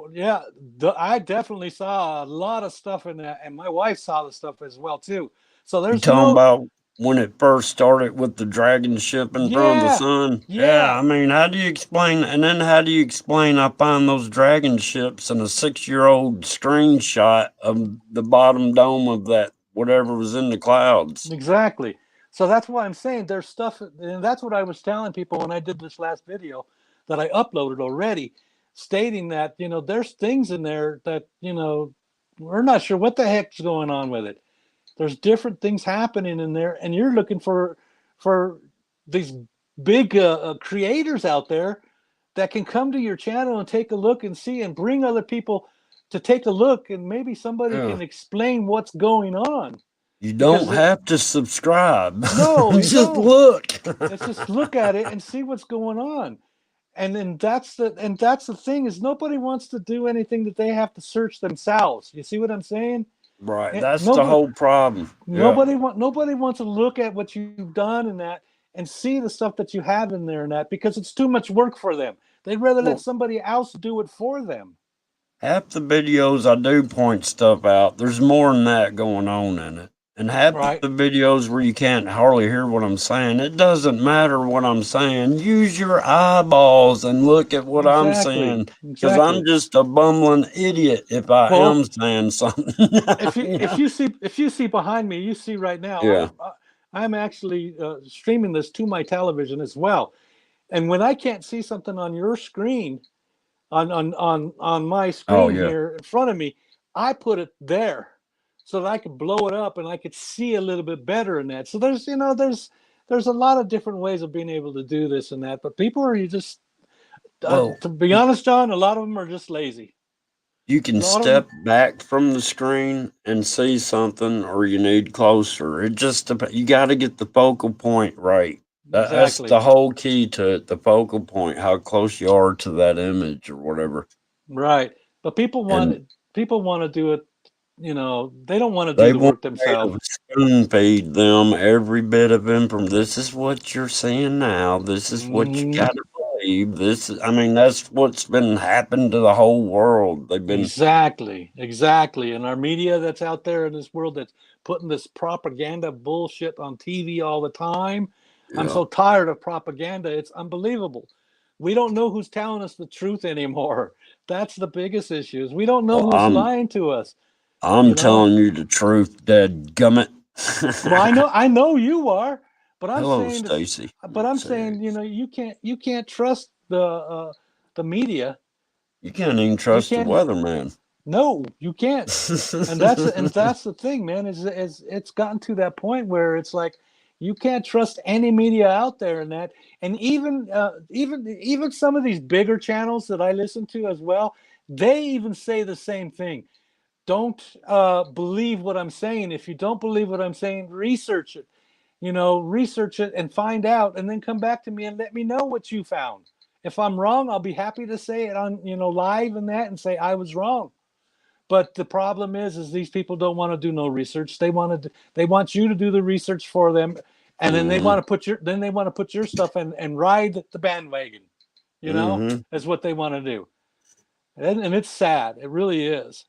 I definitely saw a lot of stuff in that, and my wife saw the stuff as well too. So You there's talking no, about when it first started with the dragon ship in front of the yeah, sun? Yeah, yeah, I mean, how do you explain? And then how do you explain I find those dragon ships and a 6-year-old screenshot of the bottom dome of that whatever was in the clouds? exactly. So that's why I'm saying there's stuff, and that's what I was telling people when I did this last video that I uploaded already, stating that, you know, there's things in there that, you know, we're not sure what the heck's going on with it. There's different things happening in there, and you're looking for these big creators out there that can come to your channel and take a look and see and bring other people to take a look, and maybe somebody Yeah. can explain what's going on. You don't Because have to subscribe. no, you Just don't. look. Let's just look at it and see what's going on. And then that's the thing, is nobody wants to do anything that they have to search themselves. You see what I'm saying? Right. That's the Nobody whole problem. Yeah. nobody wants to look at what you've done in that and see the stuff that you have in there and that, because it's too much work for them. They'd rather let Well, somebody else do it for them. half the videos I do point stuff out, there's more than that going on in it. And half Right. the videos where you can't hardly hear what I'm saying, it doesn't matter what I'm saying. Use your eyeballs and look at what I'm Exactly. saying. Because I'm Exactly. just a bumbling idiot if I am Well, saying something. if you see behind me, you see right now, Yeah. I'm actually streaming this to my television as well. And when I can't see something on your screen, on my Oh, screen yeah. here in front of me, I put it there so that I could blow it up and I could see a little bit better in that. So there's a lot of different ways of being able to do this and that, but people are just Well, to be honest, John, a lot of them are just lazy. you A can lot of them, step back from the screen and see something, or you need closer. It just you got to get the focal point right. That's exactly. the whole key to it. The focal point, how close you are to that image or whatever. Right. But And people want to do it, you know, they don't want to do they the want work to themselves. spoon feed them every bit of information. This is what you're seeing now. This is what you Hmm. got to believe. This is, I mean, that's what's been happening to the whole world. They've been, Exactly. Exactly. And our media that's out there in this world that's putting this propaganda bullshit on TV all the time. I'm yeah. so tired of propaganda. It's unbelievable. We don't know who's telling us the truth anymore. That's the biggest issue. Is we don't know Well, who's lying to us, I'm you know? telling you the truth, Dad gummit. Well, I know you are, but I'm Hello, saying this. Stacy. But I'm Say, saying, you know, you can't trust the media You can't even trust the weatherman. No, you can't. And that's the thing, man. Is it's gotten to that point where it's like you can't trust any media out there, and even some of these bigger channels that I listen to as well, they even say the same thing. Don't believe what I'm saying. If you don't believe what I'm saying, research it. Research it and find out, and then come back to me and let me know what you found. If I'm wrong, I'll be happy to say it on live and say I was wrong. But the problem is these people don't want to do no research. They want you to do the research for them, and then they want to put your stuff and ride the bandwagon. Is what they want to do, and it's sad. It really is.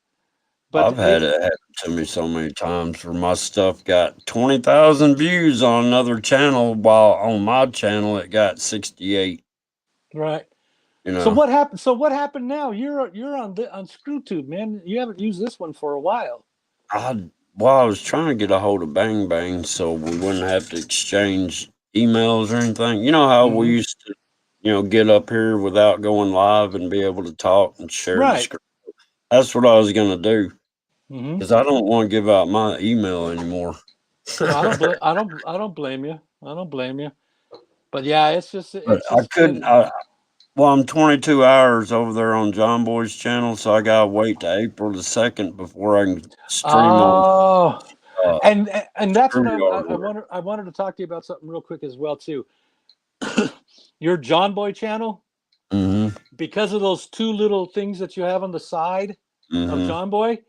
But I've had it happen to me so many times where my stuff got 20,000 views on another channel, while on my channel it got 68. Right. So what happened? So what happened now? You're on ScrewTube, man. You haven't used this one for a while. I was trying to get a hold of Bang Bang so we wouldn't have to exchange emails or anything. You know how we used to, get up here without going live and be able to talk and share the screen. That's what I was gonna do. Because I don't want to give out my email anymore. I don't blame you. I don't blame you. But yeah, it's just. I couldn't. I'm 22 hours over there on John Boy's channel, so I gotta wait to April the 2nd before I can stream on. And that's what I wanted to talk to you about something real quick as well too. Your John Boy channel, because of those two little things that you have on the side of John Boy,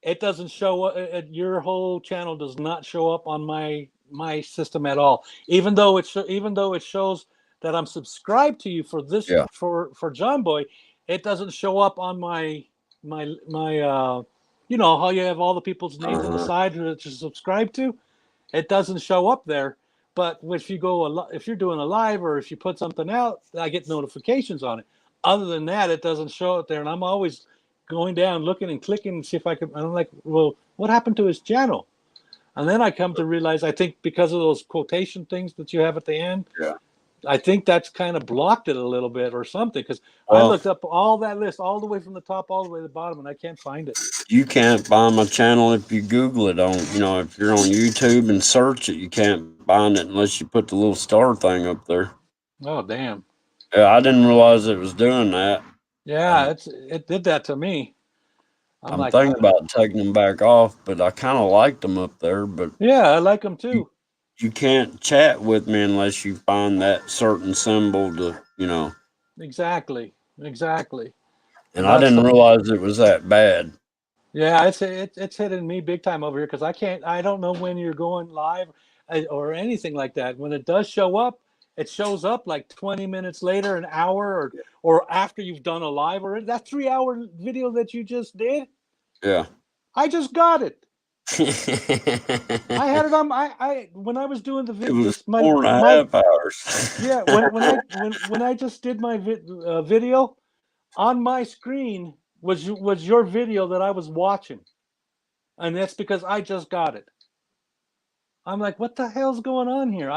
it doesn't show up. Your whole channel does not show up on my system at all. Even though it shows that I'm subscribed to you for this for John Boy, it doesn't show up on my how you have all the people's names on the side that you subscribe to. It doesn't show up there. But if you're doing a live or if you put something out, I get notifications on it. Other than that, it doesn't show up there, and I'm always going down, looking and clicking and see if I can. I'm like, well, what happened to his channel? And then I come to realize, I think because of those quotation things that you have at the end, I think that's kind of blocked it a little bit or something. Because I looked up all that list, all the way from the top, all the way to the bottom, and I can't find it. You can't find my channel if you Google it on, if you're on YouTube and search it, you can't find it unless you put the little star thing up there. Oh, damn. Yeah, I didn't realize it was doing that. Yeah, it did that to me. I'm thinking about taking them back off, but I kind of liked them up there. But yeah, I like them too. You can't chat with me unless you find that certain symbol to, Exactly. And I didn't realize it was that bad. Yeah, it's hitting me big time over here because I don't know when you're going live or anything like that. When it does show up, it shows up like 20 minutes later, an hour, or after you've done a live, or that 3-hour video that you just did. Yeah. I just got it. I had it on when I was doing the video. It was 4.5 hours. Yeah, when I just did my video, on my screen was your video that I was watching, and that's because I just got it. I'm like, what the hell's going on here?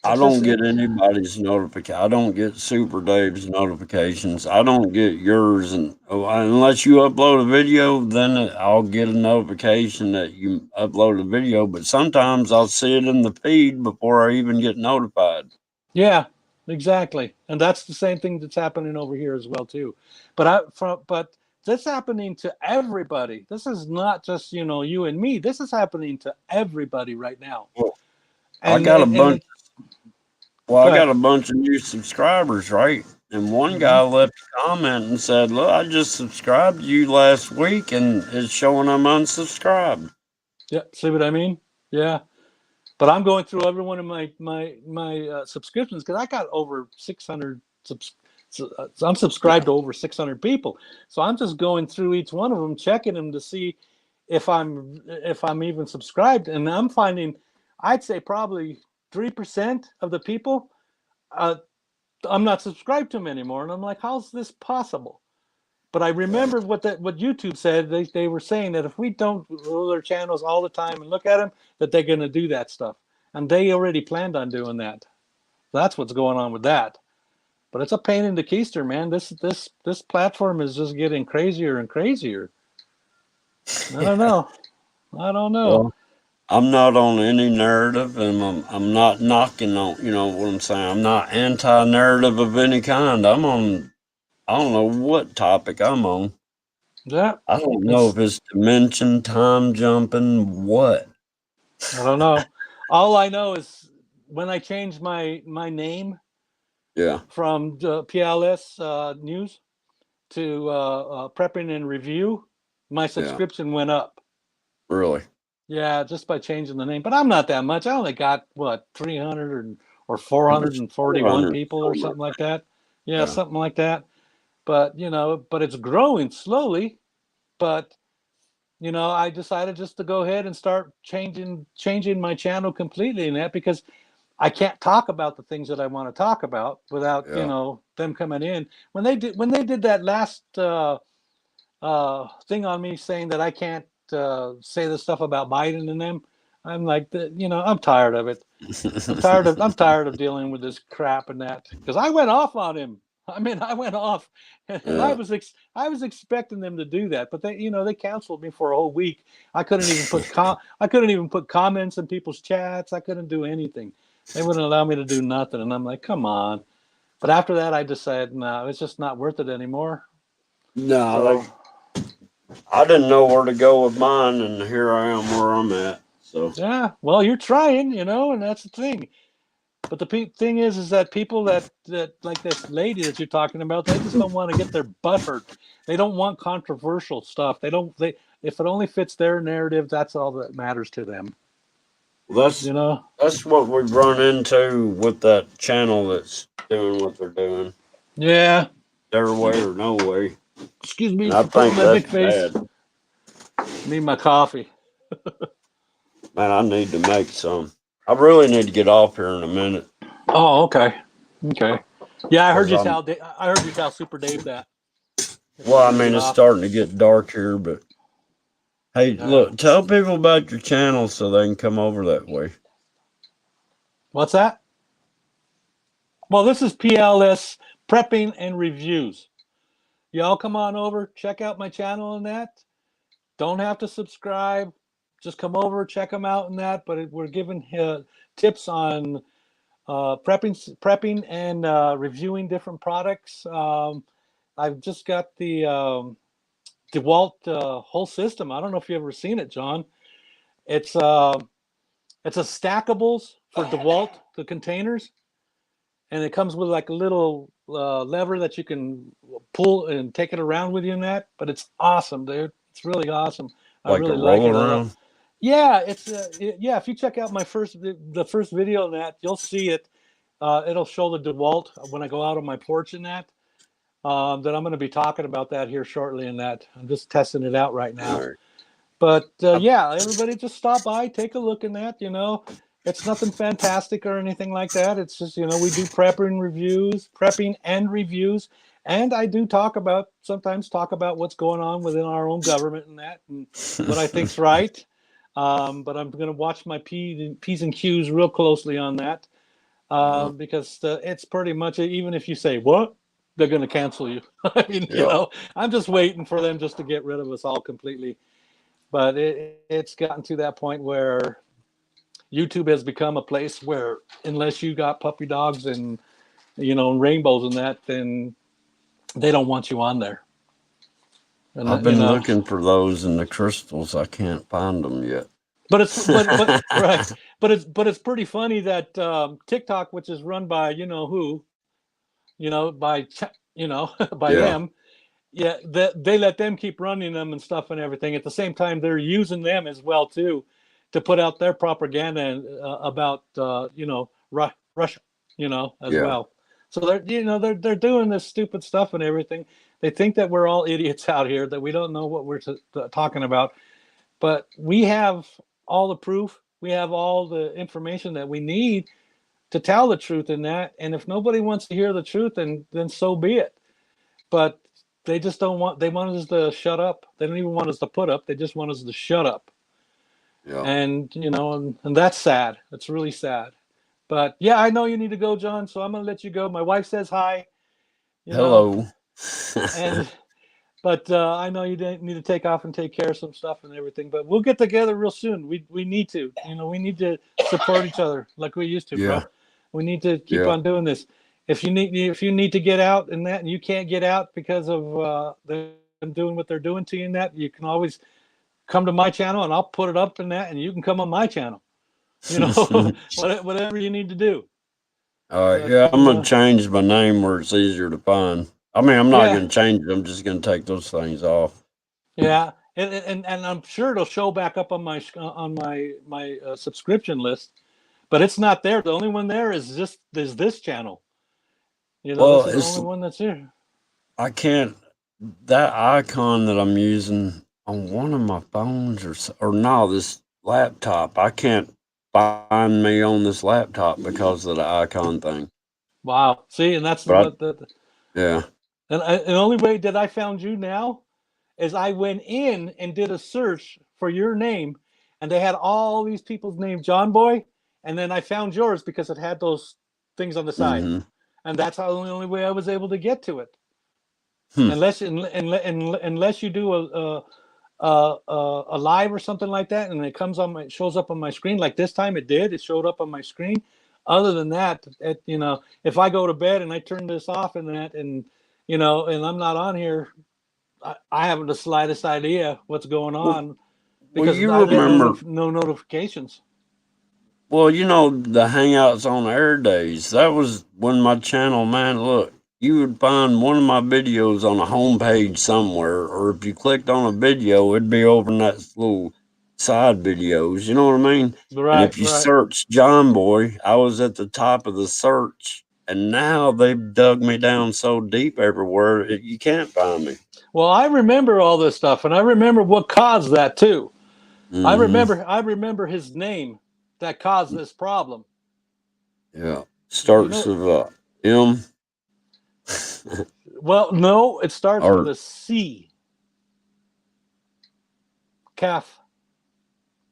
I don't get anybody's notification. I don't get Super Dave's notifications. I don't get yours, and unless you upload a video, then I'll get a notification that you upload a video. But sometimes I'll see it in the feed before I even get notified. Yeah, exactly, and that's the same thing that's happening over here as well too. But that's happening to everybody. This is not just you and me. This is happening to everybody right now. Well, I got a bunch. I got a bunch of new subscribers, right? And one guy left a comment and said, "Look, I just subscribed to you last week, and it's showing I'm unsubscribed." Yeah, see what I mean? Yeah, but I'm going through every one of my subscriptions because I got over 600. I'm subscribed to over 600 people, so I'm just going through each one of them, checking them to see if I'm even subscribed, and I'm finding, I'd say probably 3% of the people, I'm not subscribed to them anymore. And I'm like, how's this possible? But I remembered what YouTube said. They were saying that if we don't roll their channels all the time and look at them, that they're going to do that stuff. And they already planned on doing that. That's what's going on with that. But it's a pain in the keister, man. This platform is just getting crazier and crazier. I don't know. Well, I'm not on any narrative, and I'm not knocking on. You know what I'm saying? I'm not anti-narrative of any kind. I'm on. I don't know what topic I'm on. Yeah. I don't know if it's dimension, time jumping, what. I don't know. All I know is when I changed my name from PLS News to Prepping and Review, my subscription went up. Really? Yeah, just by changing the name. But I'm not that much. I only got, what, 300 or 441 people or something like that. Yeah, something like that. But, you know, but it's growing slowly. But, you know, I decided just to go ahead and start changing my channel completely in that, because I can't talk about the things that I want to talk about without, you know, them coming in. When they did that last thing on me saying that I can't say the stuff about Biden and them, I'm like, you know, I'm tired of it. I'm tired of dealing with this crap and that, because I went off on him. I mean, I went off, and I was expecting them to do that, but they, you know, they canceled me for a whole week. I couldn't even put comments in people's chats. I couldn't do anything. They wouldn't allow me to do nothing, and I'm like, come on. But after that, I decided, no, it's just not worth it anymore. No, I didn't know where to go with mine, and here I am where I'm at. So yeah, well, you're trying, you know, and that's the thing. But the thing is that people that like this lady that you're talking about, they just don't want to get their butt hurt. They don't want controversial stuff. If it only fits their narrative, that's all that matters to them. That's what we've run into with that channel that's doing what they're doing. Yeah. Their way or no way. Excuse me for putting my big face. Need my coffee. Man, I need to make some. I really need to get off here in a minute. Oh, okay. Okay. Yeah, I heard you tell Super Dave that. Well, I mean, it's starting to get dark here, but hey, look, tell people about your channel so they can come over that way. What's that? Well, this is PLS Prepping and Reviews. Y'all come on over, check out my channel and that. Don't have to subscribe. Just come over, check them out and that. But we're giving tips on prepping and reviewing different products. I've just got the DeWalt whole system. I don't know if you've ever seen it, John. It's a stackables for DeWalt, the containers, and it comes with like a little lever that you can pull and take it around with you in that. But it's awesome, dude. It's really awesome. I really like it. Around? Yeah, it's yeah. If you check out the first video on that, you'll see it. It'll show the DeWalt when I go out on my porch in that. That I'm going to be talking about that here shortly. In that, I'm just testing it out right now. Right. But yeah, everybody just stop by, take a look in that. You know, it's nothing fantastic or anything like that. It's just, you know, we do prepping and reviews. And I do sometimes talk about what's going on within our own government and that, and what I think's right. But I'm going to watch my P's and Q's real closely on that, because it's pretty much, even if you say what, they're going to cancel you. I mean, you know, I'm just waiting for them just to get rid of us all completely. But it's gotten to that point where YouTube has become a place where unless you got puppy dogs and, you know, rainbows and that, then they don't want you on there. And I've been looking for those in the crystals. I can't find them yet. But it's right. But it's pretty funny that TikTok, which is run by by them. Yeah, they let them keep running them and stuff and everything. At the same time, they're using them as well too, to put out their propaganda about Russia, as well. So they're doing this stupid stuff and everything. They think that we're all idiots out here, that we don't know what we're talking about. But we have all the proof. We have all the information that we need to tell the truth in that. And if nobody wants to hear the truth, then so be it. But they just don't want. They want us to shut up. They don't even want us to put up. They just want us to shut up. Yeah. And and that's sad. It's really sad. But yeah, I know you need to go, John. So I'm gonna let you go. My wife says hi. You know? Hello. And but I know you need to take off and take care of some stuff and everything. But we'll get together real soon. We need to. You know, we need to support each other like we used to, Yeah. bro. We need to keep Yeah. on doing this. If you need to get out and that, and you can't get out because of them doing what they're doing to you, and that, you can always come to my channel and I'll put it up in that, and you can come on my channel. You know, whatever you need to do. All right. But Yeah, I'm gonna change my name where it's easier to find. I mean, I'm not yeah, gonna change it. I'm just gonna take those things off. yeah, and I'm sure it'll show back up on my subscription list, but it's not there. The only one there is this channel. You know, Well, this is the it's only one that's here. I can't that icon that I'm using on one of my phones or no, this laptop. I can't find me on this laptop because of the icon thing. Wow. See, and that's But yeah. And the only way that I found you now is I went in and did a search for your name, and they had all these people's names, John Boy, and then I found yours because it had those things on the side, Mm-hmm. and that's how the only way I was able to get to it. Hmm. Unless you do a live or something like that, and it shows up on my screen like this time it did. It showed up on my screen. Other than that, if I go to bed and I turn this off and that, and and I'm not on here, I haven't the slightest idea what's going on because you I get remember no notifications. Well, the Hangouts on Air days. That was when my channel, man, look, you would find one of my videos on a homepage somewhere, or if you clicked on a video, it'd be over in that little side videos. You know what I mean? And Right, if you right. search John Boy, I was at the top of the search. And now they've dug me down so deep everywhere, you can't find me. Well, I remember all this stuff, and I remember what caused that too. I Mm-hmm. remember his name that caused this problem. Yeah. Starts with M. Well, no, it starts with Or a C. Calf.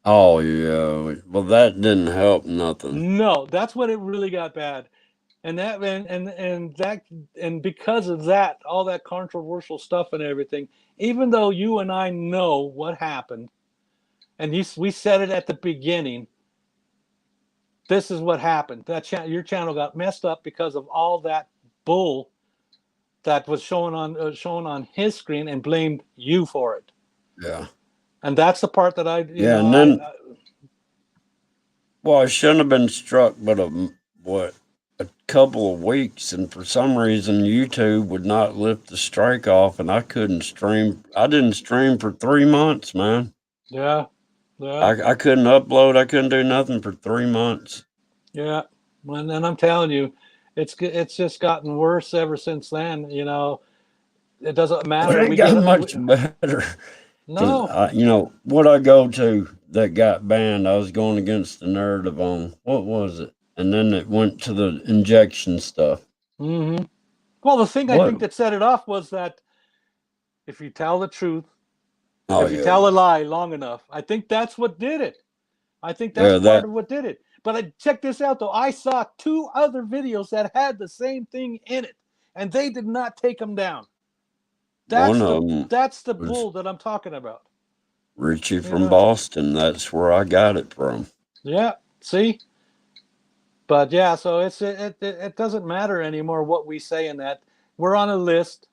Oh yeah. Well, that didn't help nothing. No, that's when it really got bad. And that and because of that, all that controversial stuff and everything, even though you and I know what happened, and we said it at the beginning, this is what happened. Your channel got messed up because of all that bull that was shown on his screen and blamed you for it. Yeah. And that's the part that And then well, I shouldn't have been struck, but a couple of weeks, and for some reason YouTube would not lift the strike off, and I couldn't stream. I didn't stream for 3 months, man. Yeah. I couldn't upload. I couldn't do nothing for 3 months. Yeah. And I'm telling you, it's just gotten worse ever since then. It doesn't matter. But it got much better. No. What I go to that got banned, I was going against the narrative on, what was it? And then it went to the injection stuff. Mm-hmm. Well, the thing I think that set it off was that if you tell the truth, if you tell a lie long enough, I think that's what did it. I think that's part of what did it. But check this out, though. I saw 2 other videos that had the same thing in it, and they did not take them down. That's the bull that I'm talking about. Richie from Boston. That's where I got it from. Yeah. See? But yeah, so it doesn't matter anymore what we say in that. We're on a list.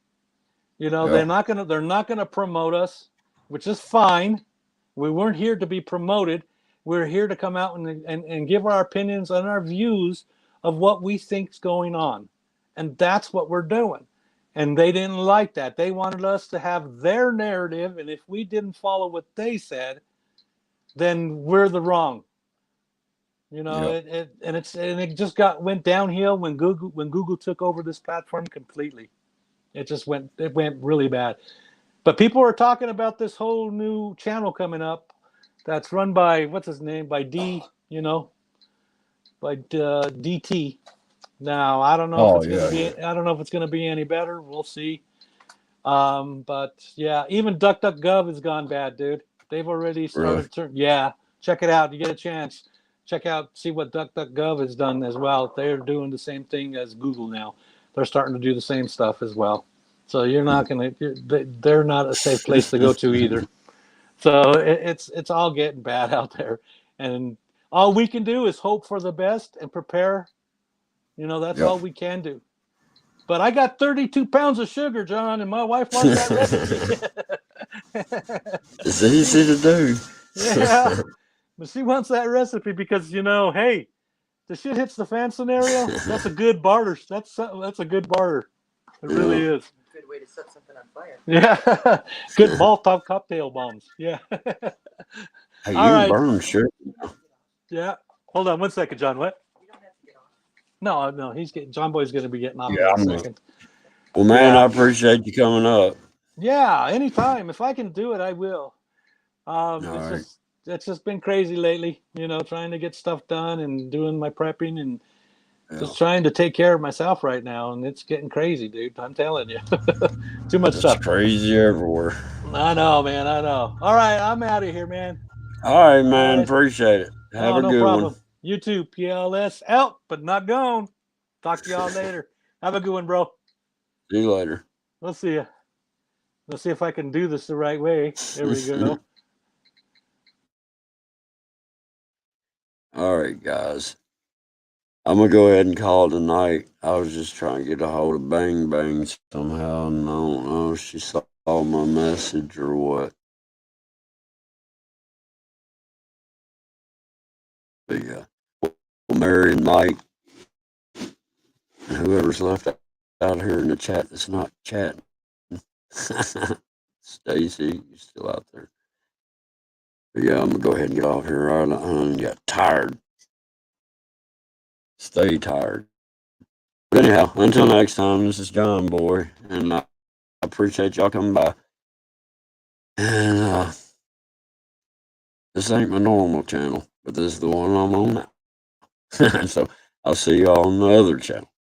They're not gonna promote us, which is fine. We weren't here to be promoted. We're here to come out and give our opinions and our views of what we think's going on. And that's what we're doing. And they didn't like that. They wanted us to have their narrative, and if we didn't follow what they said, then we're the wrong. It just went downhill when Google took over this platform completely. It went really bad. But people are talking about this whole new channel coming up that's run by what's his name, by DT. Now I don't know if it's going to be any better. We'll see. But yeah, even DuckDuckGov has gone bad, dude. They've already started. Yeah, check it out. You get a chance. See what DuckDuckGov has done as well. They're doing the same thing as Google now. they're starting to do the same stuff as well. So you're not going to, they're not a safe place to go to either. So it's all getting bad out there. And all we can do is hope for the best and prepare. You know, that's all we can do. But I got 32 pounds of sugar, John, and my wife wants that recipe. It's easy to do. Yeah. But she wants that recipe because, you know, hey, the shit hits the fan scenario. That's a good barter. That's a good barter. It really is. Good way to set something on fire. Yeah. Good Molotov cocktail bombs. Yeah. Hey, All right. burn sugar. Yeah. Hold on 1 second, John. What? You don't have to get off. No, he's getting, John Boy's going to be getting off Yeah, in a second. Well, man, Yeah. I appreciate you coming up. Yeah, anytime. If I can do it, I will. right. It's just been crazy lately, you know, trying to get stuff done and doing my prepping and just trying to take care of myself right now. And it's getting crazy, dude. I'm telling you. Too much stuff. It's crazy everywhere. I know, man. I know. All right. I'm out of here, man. All right, man. All right. Appreciate it. Have a no good problem. one. You too. PLS out, but not gone. Talk to y'all later. Have a good one, bro. See you later. Let's see you. Let's see if I can do this the right way. There we go. All right, guys. I'm going to go ahead and call it a night. I was just trying to get a hold of Bang Bang somehow, and I don't know if she saw my message or what. But yeah. Well, Mary and Mike, and whoever's left out here in the chat that's not chatting. Stacy, you still out there? But yeah, I'm going to go ahead and get off here. I got tired. Stay tired. But anyhow, until next time, this is John Boy, and I appreciate y'all coming by. And this ain't my normal channel, but this is the one I'm on now. So I'll see y'all on the other channel.